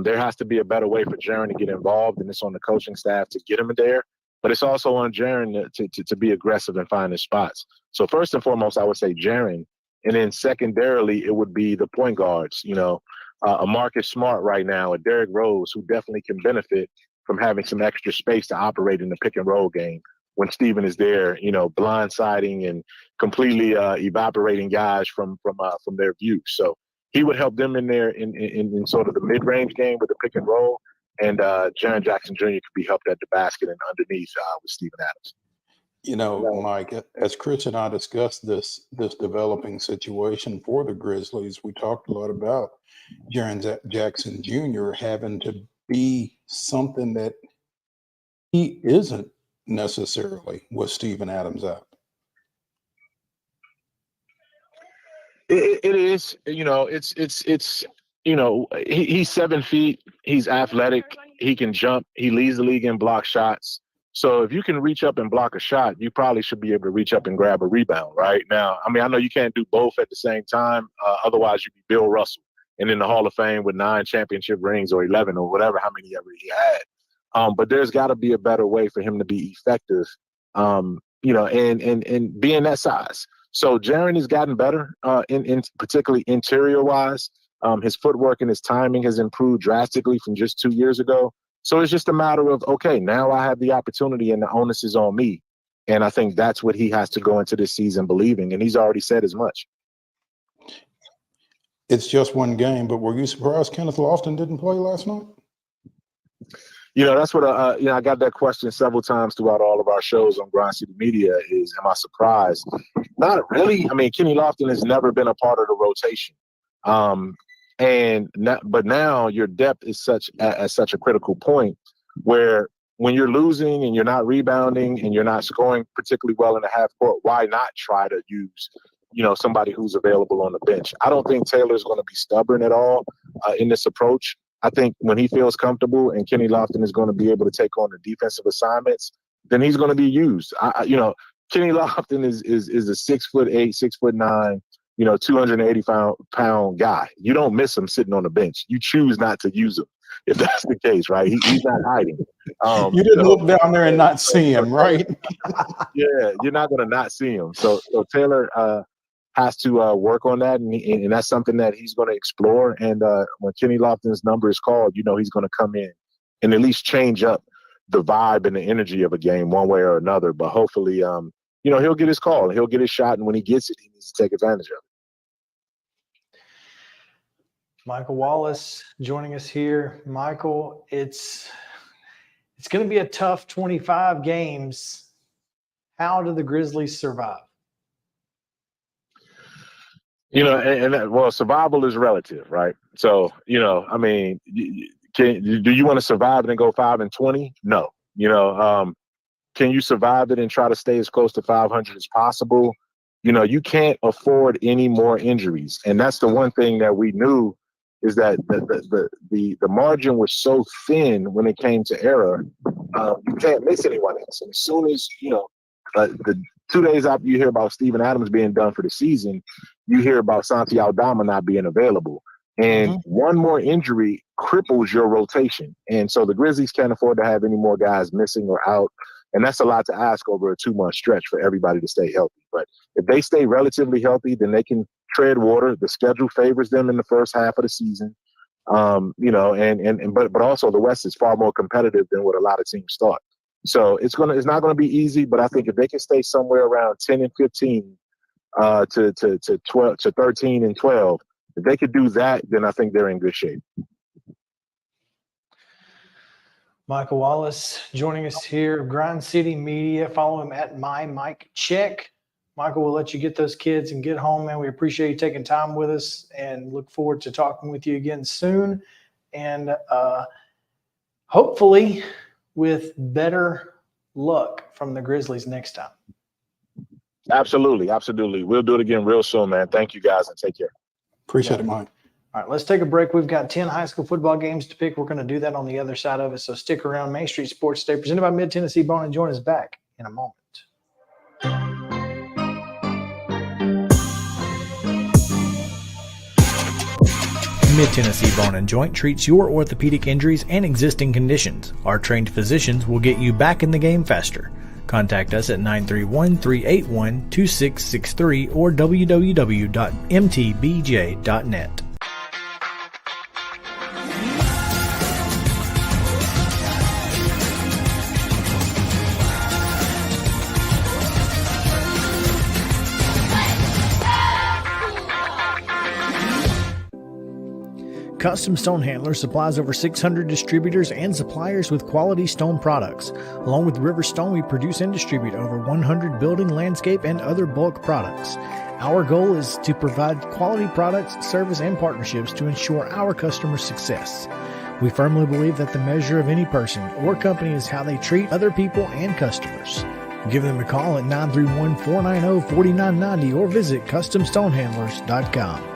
There has to be a better way for Jaren to get involved, and it's on the coaching staff to get him there. But it's also on Jaren to be aggressive and find his spots. So first and foremost, I would say Jaren. And then secondarily, it would be the point guards, you know, a Marcus Smart right now, a Derrick Rose, who definitely can benefit from having some extra space to operate in the pick and roll game when Steven is there, you know, blindsiding and completely evaporating guys from their view. So he would help them in there in sort of the mid-range game with the pick and roll. And Jaren Jackson Jr. could be helped at the basket and underneath with Steven Adams. You know, Mike, as Chris and I discussed this developing situation for the Grizzlies, we talked a lot about Jaren Jackson Jr. having to be something that he isn't necessarily with Steven Adams out. It is, you know, it's you know, he's 7 feet, he's athletic, he can jump, he leads the league in block shots. So if you can reach up and block a shot, you probably should be able to reach up and grab a rebound right now. I mean, I know you can't do both at the same time. Otherwise, you'd be Bill Russell and in the Hall of Fame with 9 championship rings or 11 or whatever, how many ever he had. But there's got to be a better way for him to be effective, you know, and being that size. So Jaren has gotten better, in particularly interior wise. His footwork and his timing has improved drastically from just 2 years ago. So it's just a matter of, okay, now I have the opportunity and the onus is on me. And I think that's what he has to go into this season believing. And he's already said as much. It's just one game, but were you surprised Kenneth Lofton didn't play last night? You know, that's what, you know, I got that question several times throughout all of our shows on Grind City Media is, am I surprised? Not really. I mean, Kenny Lofton has never been a part of the rotation. But now your depth is at such a critical point where when you're losing and you're not rebounding and you're not scoring particularly well in the half court, why not try to use, you know, somebody who's available on the bench? I don't think Taylor's going to be stubborn at all in this approach. I think when he feels comfortable and Kenny Lofton is going to be able to take on the defensive assignments, then he's going to be used. You know, Kenny Lofton is a 6'8", 6'9", you know, 280-pound guy. You don't miss him sitting on the bench. You choose not to use him if that's the case, right? He's not hiding. You didn't look down there and not see him, right? Yeah, you're not going to not see him. So Taylor, has to work on that, and that's something that he's going to explore. And when Kenny Lofton's number is called, he's going to come in and at least change up the vibe and the energy of a game one way or another. But hopefully, he'll get his call, he'll get his shot, and when he gets it, he needs to take advantage of it. Michael Wallace joining us here. Michael, it's going to be a tough 25 games. How do the Grizzlies survive? Well, survival is relative, right? So, do you want to survive and then go 5-20? No. Can you survive it and try to stay as close to 500 as possible? You can't afford any more injuries. And that's the one thing that we knew, is that the margin was so thin when it came to error. You can't miss anyone else. And as soon as, the 2 days after you hear about Steven Adams being done for the season, you hear about Santi Aldama not being available. And one more injury cripples your rotation. And so the Grizzlies can't afford to have any more guys missing or out. And that's a lot to ask over a 2-month stretch for everybody to stay healthy. But if they stay relatively healthy, then they can tread water. The schedule favors them in the first half of the season. But also the West is far more competitive than what a lot of teams thought. So it's not gonna be easy, but I think if they can stay somewhere around 10-15 to 12 to 13-12, if they could do that, then I think they're in good shape. Michael Wallace joining us here, Grind City Media. Follow him at MyMikeCheck. Michael, we'll let you get those kids and get home, man. We appreciate you taking time with us and look forward to talking with you again soon. And hopefully with better luck from the Grizzlies next time. Absolutely. Absolutely. We'll do it again real soon, man. Thank you guys and take care. Appreciate it, Mike. All right, let's take a break. We've got 10 high school football games to pick. We're going to do that on the other side of it. So stick around. Main Street Sports Day presented by Mid-Tennessee Bone and Joint is back in a moment. Mid-Tennessee Bone and Joint treats your orthopedic injuries and existing conditions. Our trained physicians will get you back in the game faster. Contact us at 931-381-2663 or www.mtbj.net. Custom Stone Handler supplies over 600 distributors and suppliers with quality stone products. Along with River Stone, we produce and distribute over 100 building, landscape, and other bulk products. Our goal is to provide quality products, service, and partnerships to ensure our customers' success. We firmly believe that the measure of any person or company is how they treat other people and customers. Give them a call at 931-490-4990 or visit CustomStonehandlers.com.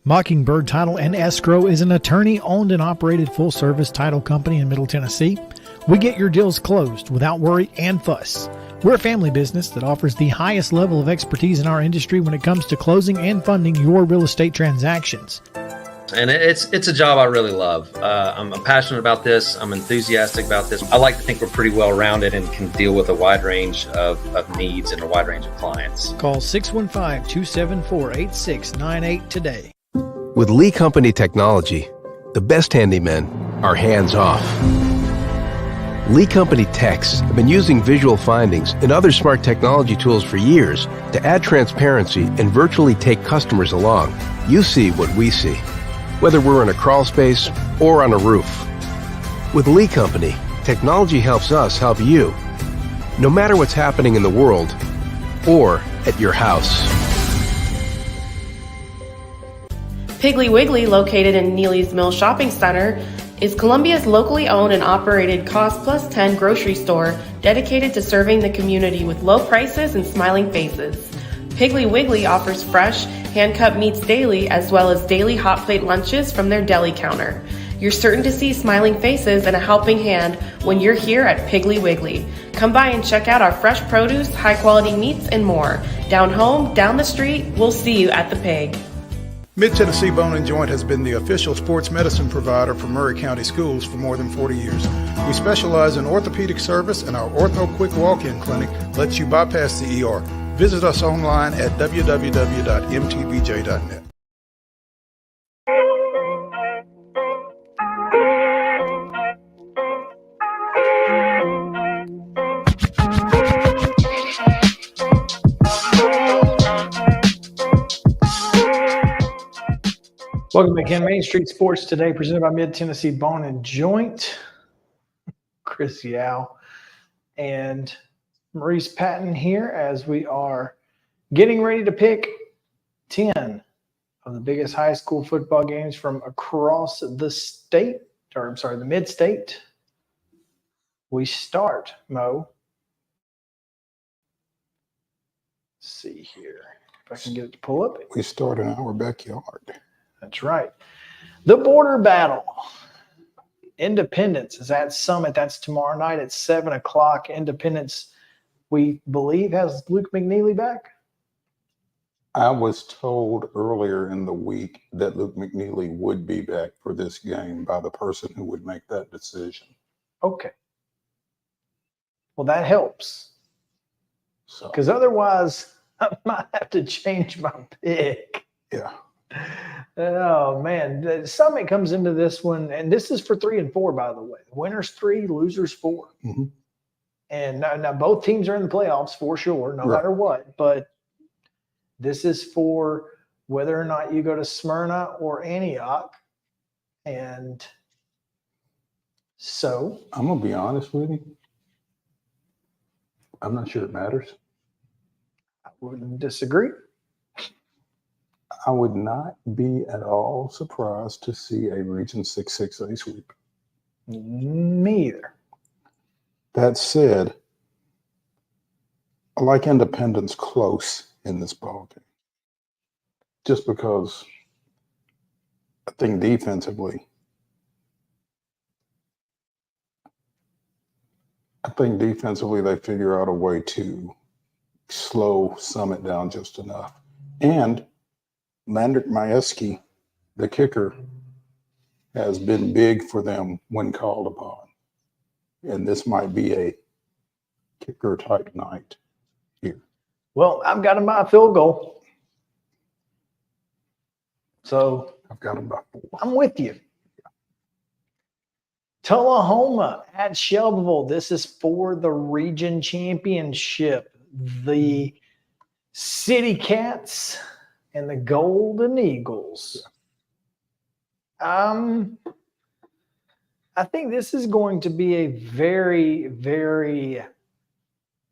Mockingbird Title and Escrow is an attorney-owned and operated full-service title company in Middle Tennessee. We get your deals closed without worry and fuss. We're a family business that offers the highest level of expertise in our industry when it comes to closing and funding your real estate transactions. And it's a job I really love. I'm passionate about this. I'm enthusiastic about this. I like to think we're pretty well-rounded and can deal with a wide range of needs and a wide range of clients. Call 615-274-8698 today. With Lee Company technology, the best handymen are hands-off. Lee Company techs have been using visual findings and other smart technology tools for years to add transparency and virtually take customers along. You see what we see, whether we're in a crawl space or on a roof. With Lee Company, technology helps us help you, no matter what's happening in the world or at your house. Piggly Wiggly, located in Neely's Mill Shopping Center, is Columbia's locally owned and operated Cost Plus 10 grocery store dedicated to serving the community with low prices and smiling faces. Piggly Wiggly offers fresh, hand-cut meats daily as well as daily hot plate lunches from their deli counter. You're certain to see smiling faces and a helping hand when you're here at Piggly Wiggly. Come by and check out our fresh produce, high-quality meats, and more. Down home, down the street, we'll see you at the Pig. Mid-Tennessee Bone and Joint has been the official sports medicine provider for Murray County Schools for more than 40 years. We specialize in orthopedic service, and our Ortho Quick Walk-In Clinic lets you bypass the ER. Visit us online at www.mtvj.net. Welcome back in Main Street Sports Today, presented by Mid Tennessee Bone and Joint. Chris Yao and Maurice Patton here as we are getting ready to pick 10 of the biggest high school football games from across the state, or I'm sorry, the mid-state. We start, Mo. Let's see here. If I can get it to pull up. We start in our backyard. That's right. The border battle. Independence is at Summit. That's tomorrow night at 7 o'clock. Independence, we believe, has Luke McNeely back. I was told earlier in the week that Luke McNeely would be back for this game by the person who would make that decision. Okay. Well, that helps. So, because otherwise, I might have to change my pick. yeah. Oh, man. The Summit comes into this one, and this is for 3 and 4, by the way. Winners 3, losers 4. Mm-hmm. And now both teams are in the playoffs for sure, no matter what. But this is for whether or not you go to Smyrna or Antioch. And so I'm going to be honest with you. I'm not sure it matters. I wouldn't disagree. I would not be at all surprised to see a Region 6-6A sweep. Me either. That said, I like Independence close in this ballgame. Just because I think defensively, they figure out a way to slow Summit down just enough. And Landrick Majewski, the kicker, has been big for them when called upon. And this might be a kicker type night here. Well, I've got him by a field goal. So I've got him by 4. I'm with you. Tullahoma at Shelbyville. This is for the region championship. The City Cats and the Golden Eagles. I think this is going to be a very, very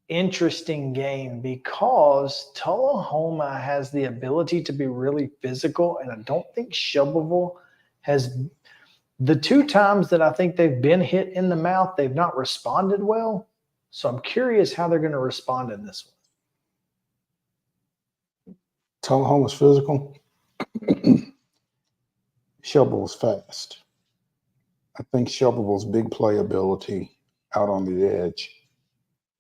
interesting game because Tullahoma has the ability to be really physical, and I don't think Shelbyville has. The 2 times that I think they've been hit in the mouth, they've not responded well. So I'm curious how they're going to respond in this one. Tullahoma's physical. Shelbyville's fast. I think Shelbyville's big playability out on the edge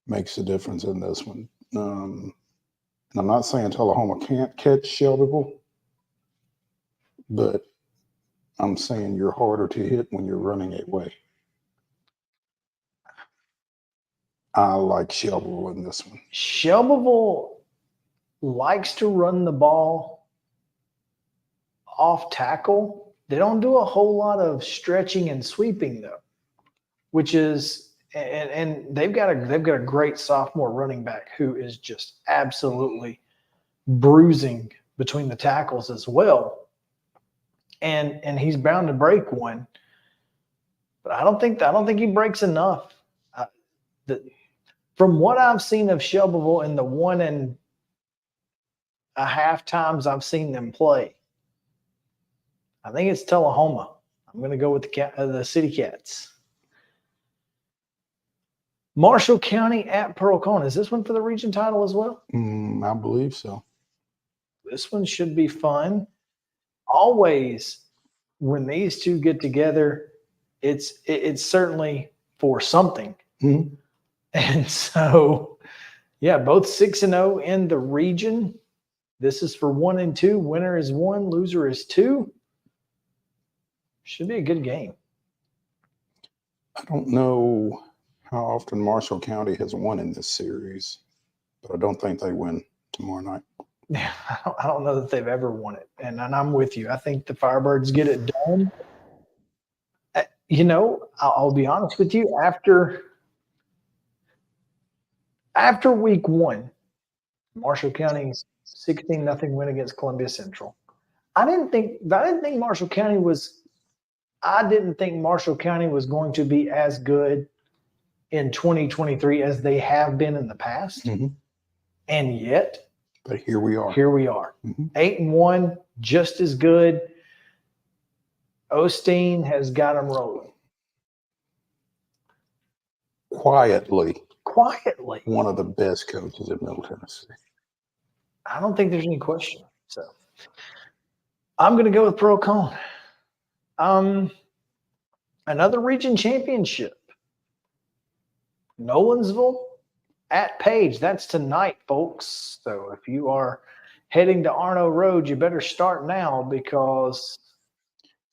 makes a difference in this one. And I'm not saying Tullahoma can't catch Shelbyville, but I'm saying you're harder to hit when you're running away. I like Shelbyville in this one. Shelbyville likes to run the ball off tackle. They don't do a whole lot of stretching and sweeping though, which is and they've got a great sophomore running back who is just absolutely bruising between the tackles as well. And he's bound to break one, but I don't think he breaks enough. From what I've seen of Shelbyville in the 1.5 times I've seen them play, I think it's Tullahoma. I'm going to go with the City Cats. Marshall County at Pearl-Cohn. Is this one for the region title as well? I believe so. This one should be fun. Always, when these two get together, it's certainly for something. Mm-hmm. And so, yeah, both 6-0 in the region. This is for 1 and 2. Winner is 1, loser is 2. Should be a good game. I don't know how often Marshall County has won in this series, but I don't think they win tomorrow night. Yeah, I don't know that they've ever won it, and I'm with you. I think the Firebirds get it done. You know, I'll be honest with you. After week one, Marshall County's 16-0 win against Columbia Central. I didn't think Marshall County was going to be as good in 2023 as they have been in the past. Mm-hmm. And yet, but here we are. 8-1, just as good. Osteen has got them rolling. Quietly. One of the best coaches in Middle Tennessee. I don't think there's any question. So I'm going to go with Pro-Con. Another region championship. Nolensville at Page. That's tonight, folks. So if you are heading to Arno Road, you better start now because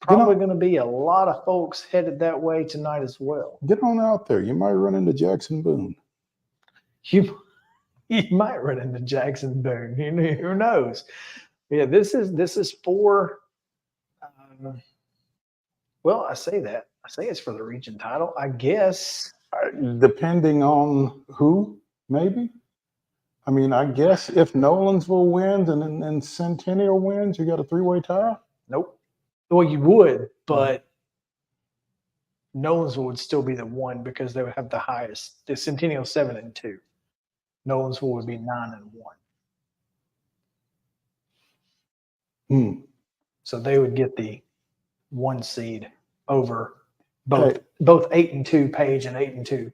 probably going to be a lot of folks headed that way tonight as well. Get on out there. You might run into Jackson Boone. You might run into Jackson Boone. Who knows? Yeah, this is for. Well, I say it's for the region title. I guess depending on who, maybe. I mean, I guess if Nolensville wins and Centennial wins, you got a 3-way tie. Nope. Well, you would, but Nolensville would still be the one because they would have the highest. The Centennial 7-2. Nolensville would be 9-1. So they would get the 1 seed over both 8-2 Page and 8-2.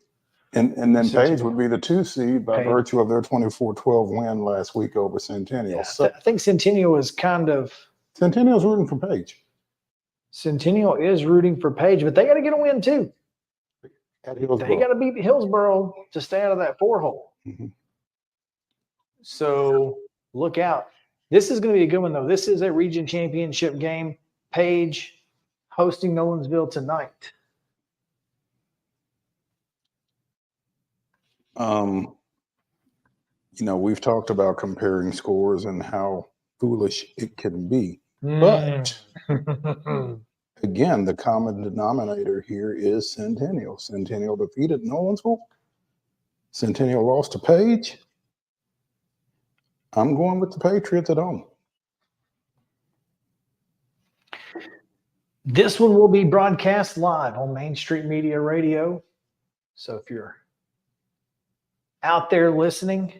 And then Page would be the 2 seed by virtue of their 24-12 win last week over Centennial. Yeah, so I think Centennial is Centennial's rooting for Page. Centennial is rooting for Page, but they got to get a win too. At Hillsboro. They got to beat Hillsboro to stay out of that 4-hole. Mm-hmm. So look out. This is going to be a good one, though. This is a region championship game. Page hosting Nolensville tonight. We've talked about comparing scores and how foolish it can be. But again, the common denominator here is Centennial. Centennial defeated Nolensville. Centennial lost to Page. I'm going with the Patriots at home. This one will be broadcast live on Main Street Media Radio. So if you're out there listening,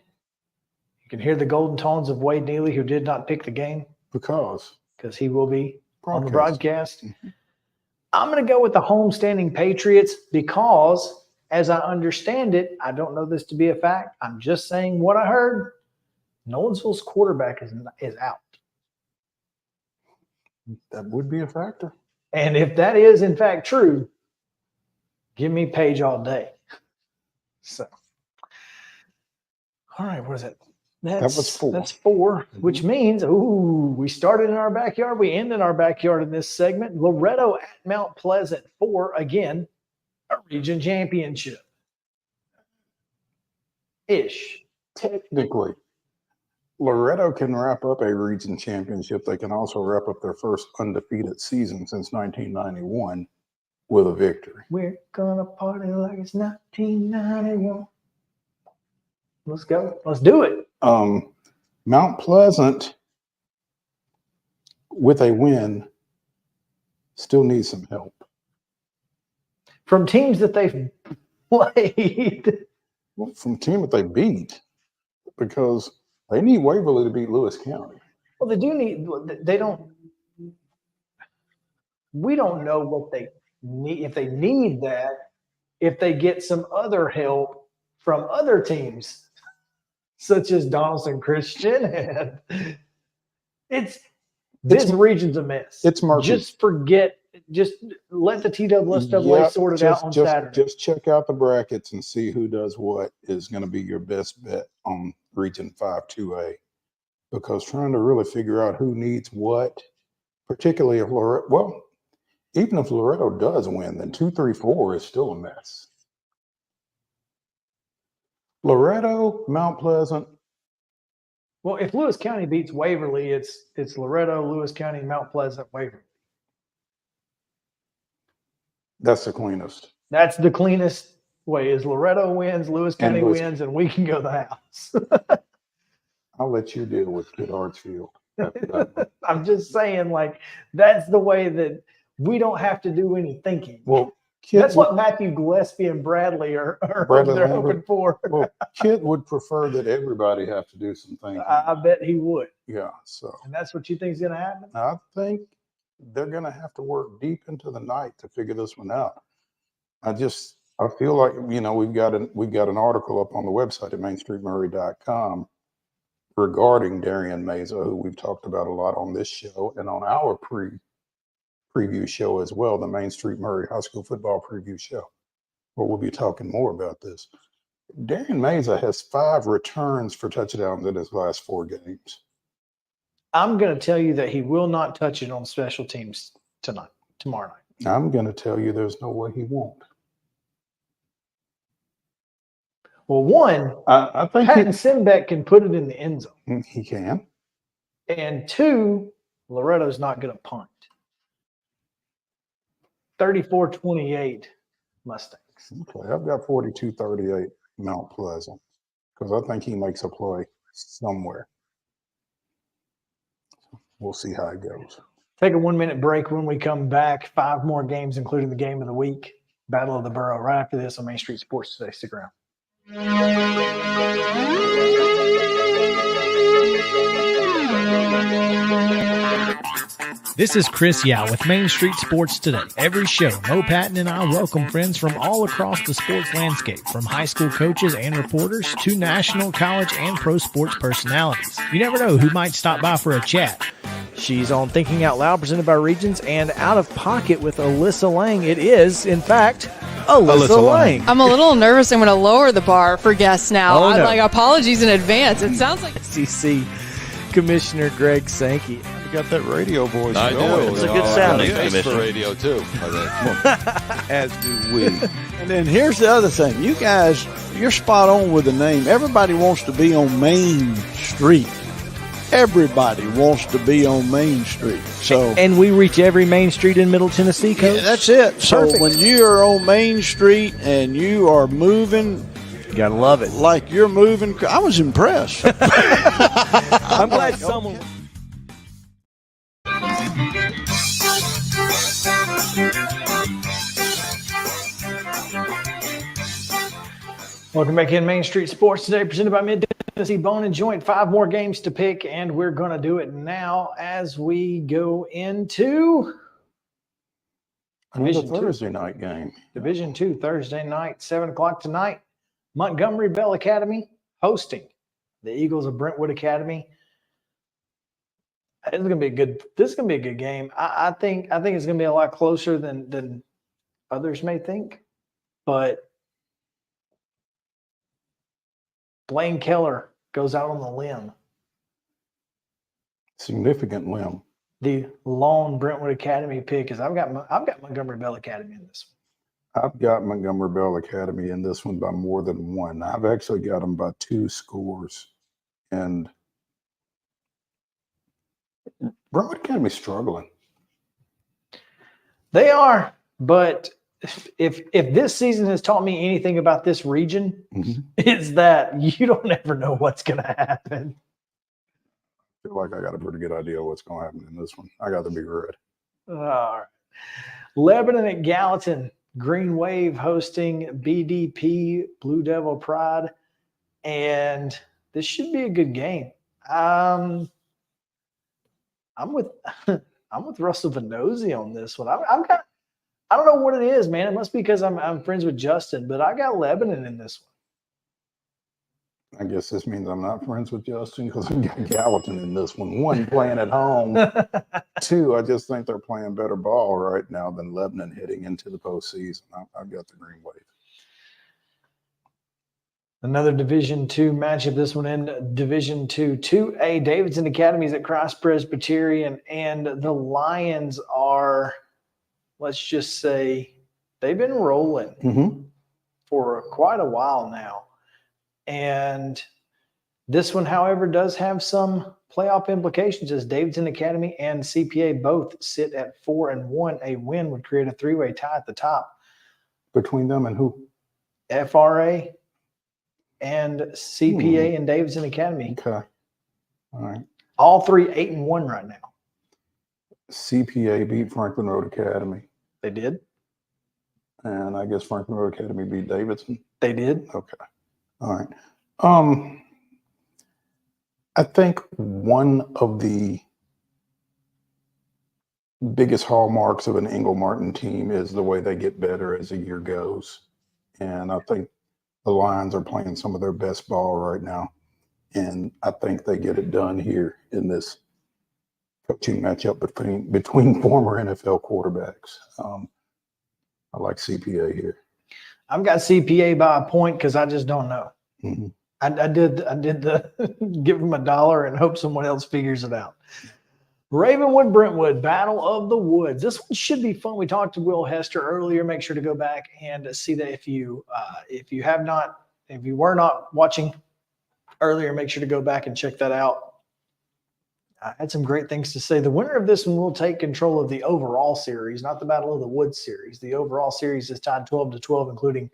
you can hear the golden tones of Wade Neely, who did not pick the game. Because he will be on the broadcast. Mm-hmm. I'm going to go with the homestanding Patriots because, as I understand it, I don't know this to be a fact. I'm just saying what I heard. Nolensville's quarterback is out. That would be a factor. And if that is, in fact, true, give me Page all day. So, all right, what is it? That was 4. That's 4, which means, we started in our backyard. We end in our backyard in this segment. Loretto at Mount Pleasant 4, again, a region championship. Ish. Technically, Loretto can wrap up a region championship. They can also wrap up their first undefeated season since 1991 with a victory. We're going to party like it's 1991. Let's go. Let's do it. Mount Pleasant, with a win, still needs some help. From teams that they've played. Well, from team that they beat, because they need Waverly to beat Lewis County. Well, they do need. We don't know what they need. If they need that, if they get some other help from other teams, such as Donaldson Christian, and this region's a mess. It's murky. Just let the TWSAA sort it out on Saturday. Just check out the brackets and see who does what is going to be your best bet on Region 5 2A. Because trying to really figure out who needs what, particularly if Loretto, even if Loretto does win, then 2, 3, 4 is still a mess. Loretto, Mount Pleasant, Well, if Lewis County beats Waverly, it's Loretto, Lewis County, Mount Pleasant, Waverly. That's the cleanest. That's the cleanest way. Is Loretto wins, Lewis County Lewis- wins, and we can go to the house. I'll let you deal with Kid Hartsfield. after that one. I'm just saying, like, that's the way that we don't have to do any thinking. Well, Kid That's what Matthew Gillespie and Bradley are Bradley they're Lambert. hoping for. Well, Kid would prefer that everybody have to do some thinking. I bet he would. Yeah, so And that's what you think is going to happen? I think they're going to have to work deep into the night to figure this one out. I feel like, you know, we've got an article up on the website at mainstreetmurray.com regarding Darian Mesa, who we've talked about a lot on this show and on our preview show as well, the Main Street Murray High School Football Preview Show, where we'll be talking more about this. Darian Mesa has 5 returns for touchdowns in his last 4 games. I'm going to tell you that he will not touch it on special teams tomorrow night. I'm going to tell you there's no way he won't. Well, one, I think Patton Simbeck can put it in the end zone. he can. And 2, Loretto's not going to punt. 34-28 Mustangs. Okay, I've got 42-38 Mount Pleasant because I think he makes a play somewhere. We'll see how it goes. Take a 1-minute break. When we come back, 5 more games, including the game of the week, Battle of the Borough, right after this on Main Street Sports Today. Stick around. This is Chris Yao with Main Street Sports Today. Every show, Mo Patton and I welcome friends from all across the sports landscape, from high school coaches and reporters to national, college, and pro sports personalities. You never know who might stop by for a chat. She's on Thinking Out Loud, presented by Regions, and Out of Pocket with Alyssa Lang. It is, in fact, Alyssa Lang. I'm a little nervous. I'm going to lower the bar for guests now. Oh, no. Like, apologies in advance. It sounds like SEC Commissioner Greg Sankey. You got that radio voice. I do. It's a good sound. Thanks for radio too. As do we. And then here's the other thing. You guys, you're spot on with the name. Everybody wants to be on Main Street. Everybody wants to be on Main Street. So, And we reach every main street in Middle Tennessee, Coach. yeah, that's it. So Perfect. when you are on Main Street and you are moving, You gotta love it. like you're moving, I was impressed. I'm glad someone. Welcome back in Main Street Sports Today, presented by Mid-Tennessee Bone and Joint. 5 more games to pick, and we're going to do it now as we go into Another Division 2. Thursday night game. Division 2, Thursday night, 7 o'clock tonight. Montgomery Bell Academy hosting the Eagles of Brentwood Academy. This is going to be a good game. I think it's going to be a lot closer than others may think, but Blaine Keller goes out on the limb. Significant limb. The lone Brentwood Academy pick is I've got Montgomery Bell Academy in this one. I've got Montgomery Bell Academy in this one by more than 1. I've actually got them by 2 scores. And Brentwood Academy's struggling. They are, but if this season has taught me anything about this region, it's that you don't ever know what's going to happen. I feel like I got a pretty good idea what's going to happen in this one. I got the big red. All right. Lebanon at Gallatin, Green Wave hosting BDP Blue Devil Pride, and this should be a good game. I'm with Russell Venozzi on this one. I don't know what it is, man. It must be because I'm friends with Justin, but I got Lebanon in this one. I guess this means I'm not friends with Justin because I've got Gallatin in this one. 1, playing at home. 2, I just think they're playing better ball right now than Lebanon heading into the postseason. I've got the Green Wave. Another Division II matchup. This one in Division II, 2A. Davidson Academy's at Christ Presbyterian, and the Lions are, let's just say, they've been rolling for quite a while now. And This one, however, does have some playoff implications as Davidson Academy and CPA both sit at 4-1. A win would create a three-way tie at the top. Between them and who? FRA and CPA and Davidson Academy. Okay. All right. All three 8-1 right now. CPA beat Franklin Road Academy. They did. And I guess Franklin Road Academy beat Davidson. They did. Okay. All right. I think one of the biggest hallmarks of an Ingle Martin team is the way they get better as the year goes. And I think the Lions are playing some of their best ball right now. And I think they get it done here in this coaching matchup between former NFL quarterbacks. I like CPA here. I've got CPA by a point because I just don't know. Mm-hmm. I did the give them $1 and hope someone else figures it out. Ravenwood, Brentwood, Battle of the Woods. This one should be fun. We talked to Will Hester earlier. Make sure to go back and see that if you were not watching earlier, make sure to go back and check that out. I had some great things to say. The winner of this one will take control of the overall series, not the Battle of the Woods series. The overall series is tied 12-12, including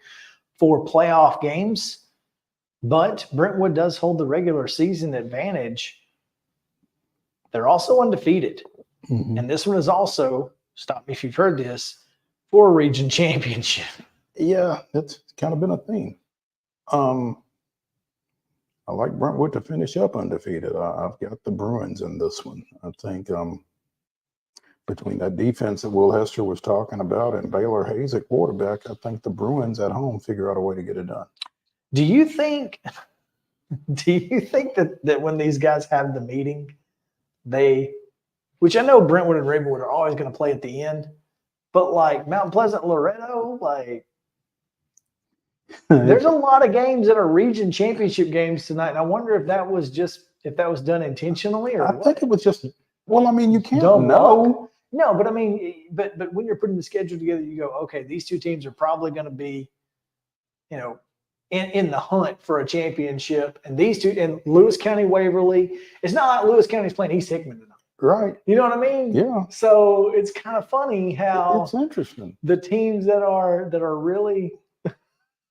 4 playoff games. But Brentwood does hold the regular season advantage. They're also undefeated. Mm-hmm. And this one is also, stop me if you've heard this, for a region championship. Yeah, it's kind of been a theme. I like Brentwood to finish up undefeated. I've got the Bruins in this one. I think between that defense that Will Hester was talking about and Baylor Hayes at quarterback, I think the Bruins at home figure out a way to get it done. Do you think that when these guys have the meeting, which I know Brentwood and Ravenwood are always going to play at the end, but like Mount Pleasant, Loretto, like there's a lot of games that are region championship games tonight. And I wonder if that was done intentionally or I think it was just, well, I mean, you can't dumb know. luck. No, but I mean, but when you're putting the schedule together, you go, okay, these two teams are probably going to be, in the hunt for a championship. And these two, and Lewis County, Waverly, it's not like Lewis County's playing East Hickman tonight. Right. You know what I mean? Yeah. So it's kind of funny how it's interesting. The teams that are really,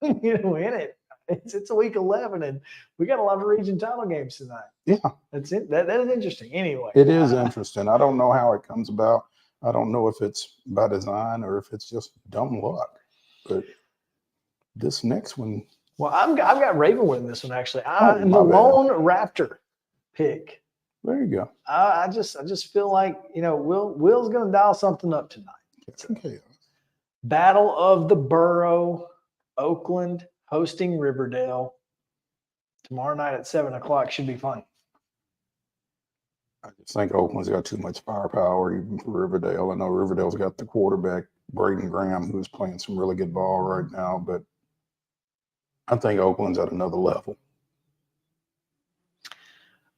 in it. It's a week 11, and we got a lot of region title games tonight. Yeah. That's it. That is interesting. Anyway. It is interesting. I don't know how it comes about. I don't know if it's by design or if it's just dumb luck. But this next one. Well, I've got Ravenwood in this one, actually. I'm the lone Raptor pick. There you go. I just feel like, Will's going to dial something up tonight. Okay. Battle of the Borough, Oakland hosting Riverdale. Tomorrow night at 7:00 should be fun. I just think Oakland's got too much firepower even for Riverdale. I know Riverdale's got the quarterback, Braden Graham, who's playing some really good ball right now, but I think Oakland's at another level.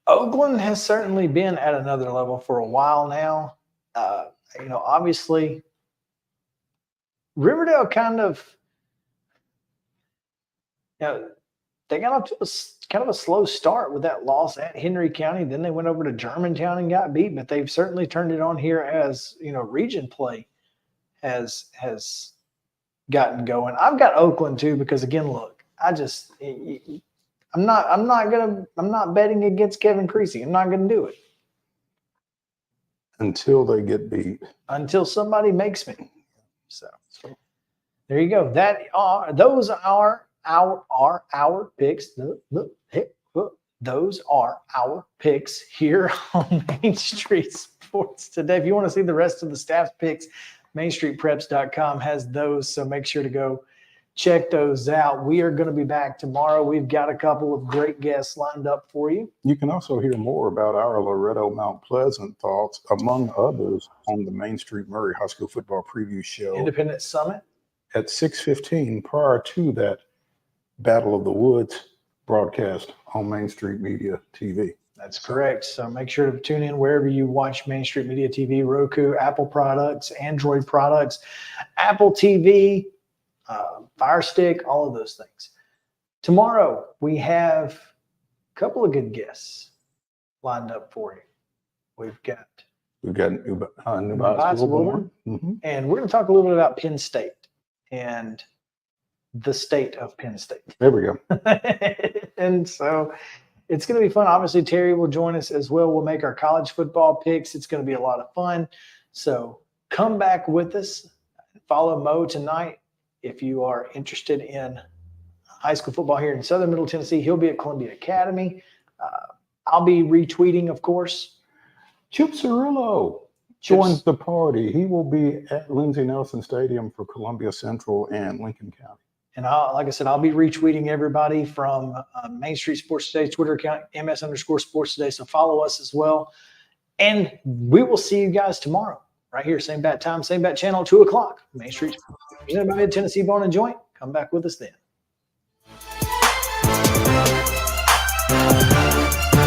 Oakland has certainly been at another level for a while now. Obviously, Riverdale kind of, they got off to kind of a slow start with that loss at Henry County. Then they went over to Germantown and got beat, but they've certainly turned it on here as, region play has gotten going. I've got Oakland too, because again, look, I'm not betting against Kevin Creasy. I'm not going to do it. Until they get beat. Until somebody makes me. So there you go. Those are our picks. Those are our picks here on Main Street Sports today. If you want to see the rest of the staff's picks, MainStreetPreps.com has those. So make sure to go check those out. We are going to be back tomorrow. We've got a couple of great guests lined up for you. You can also hear more about our Loretto Mount Pleasant thoughts, among others, on the Main Street Murray High School Football Preview Show. Independence Summit. At 6:15 prior to that Battle of the Woods broadcast on Main Street Media TV. That's correct. So make sure to tune in wherever you watch Main Street Media TV, Roku, Apple products, Android products, Apple TV, Fire Stick, all of those things. Tomorrow we have couple of good guests lined up for you. We've got new basketball, and we're going to talk a little bit about Penn State and the state of Penn State. There we go. And so it's going to be fun. Obviously, Terry will join us as well. We'll make our college football picks. It's going to be a lot of fun. So come back with us. Follow Mo tonight if you are interested in high school football here in Southern Middle Tennessee. He'll be at Columbia Academy. I'll be retweeting, of course. Chip Cirillo joins the party. He will be at Lindsey Nelson Stadium for Columbia Central and Lincoln County. And like I said, I'll be retweeting everybody from Main Street Sports Today Twitter account, MS_Sports Today. So follow us as well. And we will see you guys tomorrow right here. Same bat time, same bat channel, 2 o'clock. Main Street, presented by Mid Tennessee Bone and Joint. Come back with us then.